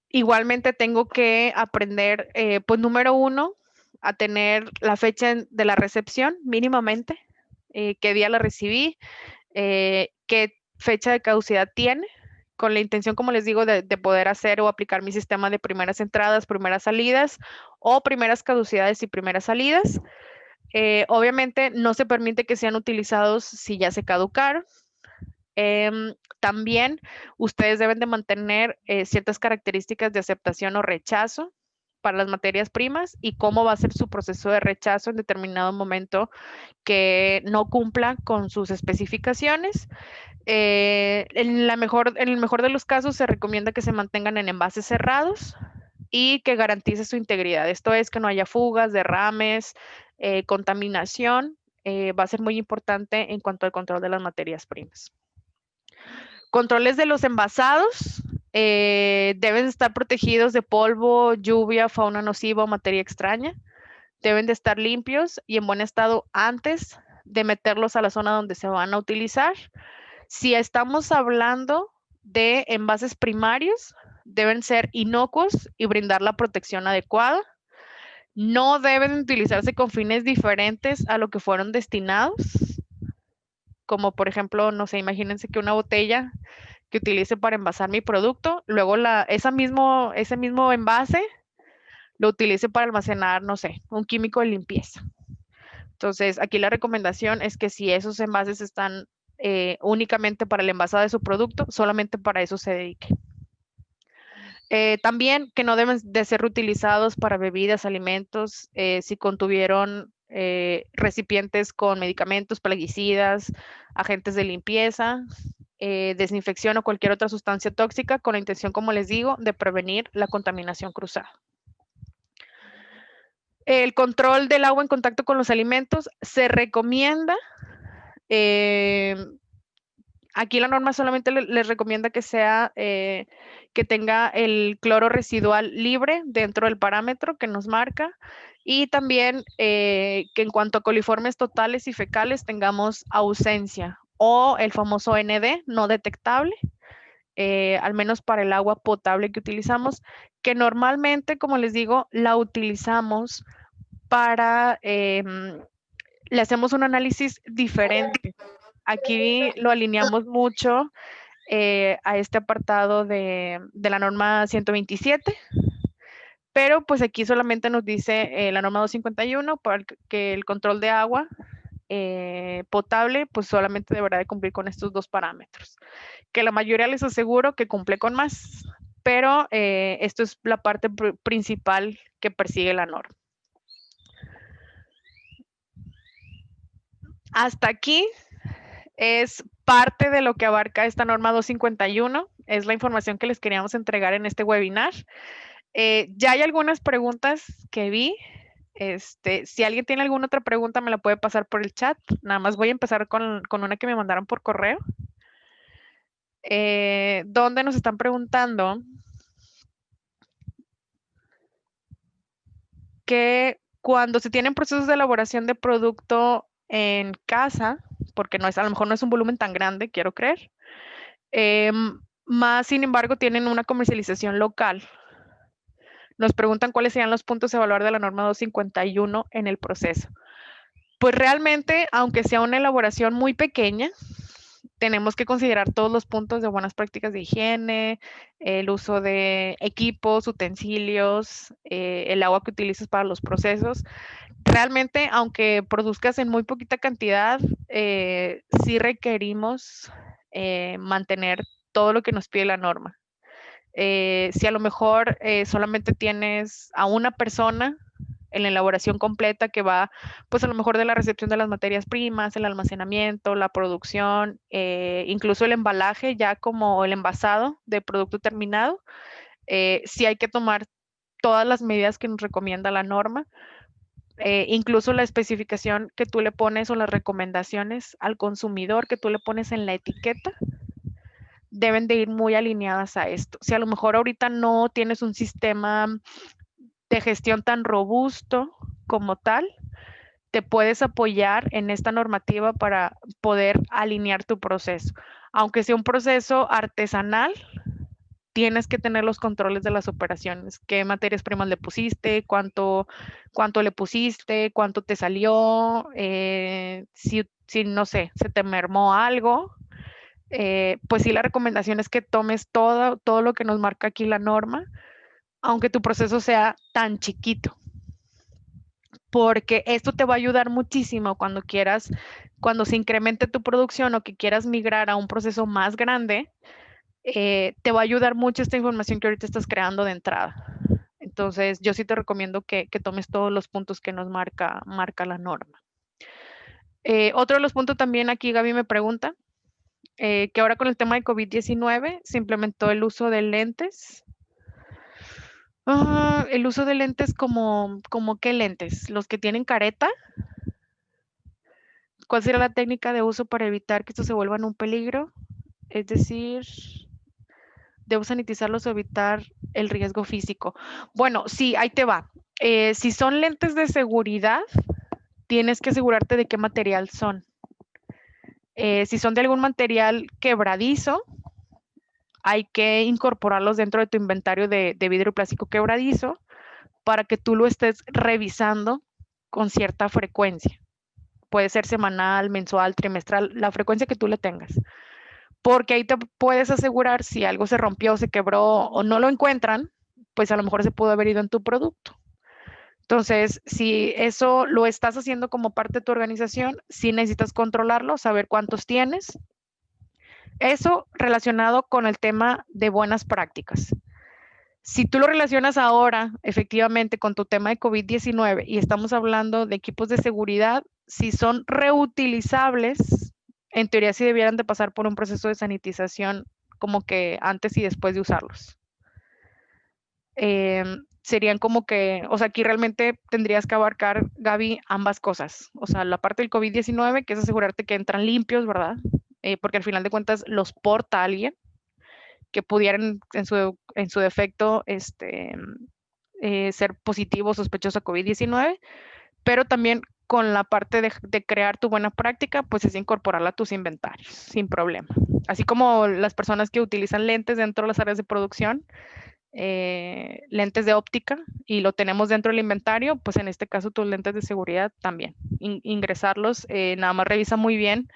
igualmente tengo que aprender, pues número uno, a tener la fecha de la recepción mínimamente, qué día la recibí, qué fecha de caducidad tiene, con la intención, como les digo, de poder hacer o aplicar mi sistema de primeras entradas, primeras salidas o primeras caducidades y primeras salidas. Obviamente no se permite que sean utilizados si ya se caducaron. También ustedes deben de mantener ciertas características de aceptación o rechazo para las materias primas y cómo va a ser su proceso de rechazo en determinado momento que no cumpla con sus especificaciones. En el mejor de los casos se recomienda que se mantengan en envases cerrados y que garantice su integridad. Esto es que no haya fugas, derrames, contaminación. Va a ser muy importante en cuanto al control de las materias primas. Controles de los envasados. Deben estar protegidos de polvo, lluvia, fauna nociva o materia extraña. Deben de estar limpios y en buen estado antes de meterlos a la zona donde se van a utilizar. Si estamos hablando de envases primarios, deben ser inocuos y brindar la protección adecuada. No deben utilizarse con fines diferentes a lo que fueron destinados, como por ejemplo, no sé, imagínense que una botella que utilice para envasar mi producto, luego ese mismo envase lo utilice para almacenar, no sé, un químico de limpieza. Entonces, aquí la recomendación es que si esos envases están únicamente para el envasado de su producto, solamente para eso se dedique. También que no deben de ser reutilizados para bebidas, alimentos, si contuvieron recipientes con medicamentos, plaguicidas, agentes de limpieza, desinfección o cualquier otra sustancia tóxica con la intención, como les digo, de prevenir la contaminación cruzada. El control del agua en contacto con los alimentos se recomienda. Aquí la norma solamente les recomienda que sea que tenga el cloro residual libre dentro del parámetro que nos marca y también que en cuanto a coliformes totales y fecales tengamos ausencia o el famoso ND, no detectable, al menos para el agua potable que utilizamos, que normalmente, como les digo, la utilizamos para, le hacemos un análisis diferente. Aquí lo alineamos mucho a este apartado de la norma 127, pero pues aquí solamente nos dice la norma 251 para que el control de agua potable pues solamente deberá de cumplir con estos dos parámetros, que la mayoría les aseguro que cumple con más, pero esto es la parte principal que persigue la norma. Hasta aquí es parte de lo que abarca esta norma 251, es la información que les queríamos entregar en este webinar. Ya hay algunas preguntas que vi. Si alguien tiene alguna otra pregunta, me la puede pasar por el chat. Nada más voy a empezar con una que me mandaron por correo, donde nos están preguntando que cuando se tienen procesos de elaboración de producto en casa, porque a lo mejor no es un volumen tan grande, quiero creer, más sin embargo tienen una comercialización local. Nos preguntan cuáles serían los puntos a evaluar de la norma 251 en el proceso. Pues realmente, aunque sea una elaboración muy pequeña, tenemos que considerar todos los puntos de buenas prácticas de higiene, el uso de equipos, utensilios, el agua que utilizas para los procesos. Realmente, aunque produzcas en muy poquita cantidad, sí requerimos mantener todo lo que nos pide la norma. Si a lo mejor solamente tienes a una persona en la elaboración completa que va, pues a lo mejor de la recepción de las materias primas, el almacenamiento, la producción, incluso el embalaje, ya como el envasado de producto terminado, sí hay que tomar todas las medidas que nos recomienda la norma, incluso la especificación que tú le pones o las recomendaciones al consumidor que tú le pones en la etiqueta deben de ir muy alineadas a esto. Si a lo mejor ahorita no tienes un sistema de gestión tan robusto como tal, te puedes apoyar en esta normativa para poder alinear tu proceso. Aunque sea un proceso artesanal, tienes que tener los controles de las operaciones. ¿Qué materias primas le pusiste? ¿Cuánto le pusiste? ¿Cuánto te salió? Si no sé, se te mermó algo, pues sí, la recomendación es que tomes todo lo que nos marca aquí la norma, aunque tu proceso sea tan chiquito, porque esto te va a ayudar muchísimo cuando se incremente tu producción o que quieras migrar a un proceso más grande, te va a ayudar mucho esta información que ahorita estás creando de entrada. Entonces, yo sí te recomiendo que tomes todos los puntos que nos marca la norma. Otro de los puntos también aquí, Gaby me pregunta, que ahora con el tema de COVID-19 se implementó el uso de lentes. El uso de lentes como ¿qué lentes? ¿Los que tienen careta? ¿Cuál será la técnica de uso para evitar que estos se vuelvan un peligro? Es decir, debo sanitizarlos o evitar el riesgo físico. Bueno, sí, ahí te va. Si son lentes de seguridad, tienes que asegurarte de qué material son. Si son de algún material quebradizo, hay que incorporarlos dentro de tu inventario de vidrio plástico quebradizo para que tú lo estés revisando con cierta frecuencia. Puede ser semanal, mensual, trimestral, la frecuencia que tú le tengas. Porque ahí te puedes asegurar si algo se rompió, se quebró o no lo encuentran, pues a lo mejor se pudo haber ido en tu producto. Entonces, si eso lo estás haciendo como parte de tu organización, sí necesitas controlarlo, saber cuántos tienes. Eso relacionado con el tema de buenas prácticas. Si tú lo relacionas ahora efectivamente con tu tema de COVID-19 y estamos hablando de equipos de seguridad, si son reutilizables, en teoría sí debieran de pasar por un proceso de sanitización como que antes y después de usarlos. Serían como que, o sea, aquí realmente tendrías que abarcar, Gaby, ambas cosas. O sea, la parte del COVID-19, que es asegurarte que entran limpios, ¿verdad? Porque al final de cuentas los porta alguien que pudieran en su defecto ser positivo o sospechoso a COVID-19, pero también con la parte de crear tu buena práctica, pues es incorporarla a tus inventarios sin problema. Así como las personas que utilizan lentes dentro de las áreas de producción, lentes de óptica, y lo tenemos dentro del inventario, pues en este caso tus lentes de seguridad también. Ingresarlos, nada más revisa muy bien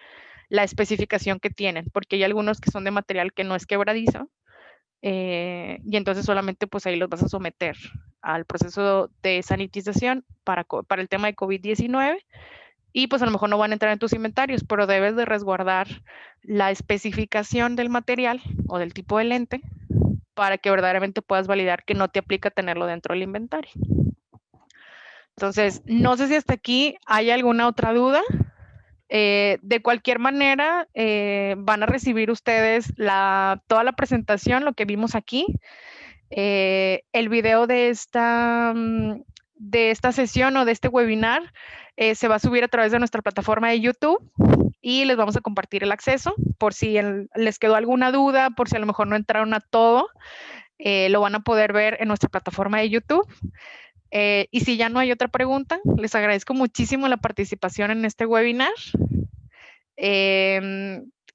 la especificación que tienen, porque hay algunos que son de material que no es quebradizo, y entonces solamente pues ahí los vas a someter al proceso de sanitización para el tema de COVID-19 y pues a lo mejor no van a entrar en tus inventarios, pero debes de resguardar la especificación del material o del tipo de lente para que verdaderamente puedas validar que no te aplica tenerlo dentro del inventario. Entonces, no sé si hasta aquí hay alguna otra duda. De cualquier manera, van a recibir ustedes toda la presentación, lo que vimos aquí, el video de esta sesión o de este webinar se va a subir a través de nuestra plataforma de YouTube y les vamos a compartir el acceso por si les quedó alguna duda, por si a lo mejor no entraron a todo, lo van a poder ver en nuestra plataforma de YouTube. Y si ya no hay otra pregunta, les agradezco muchísimo la participación en este webinar.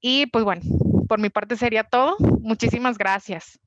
Y pues bueno, por mi parte sería todo. Muchísimas gracias.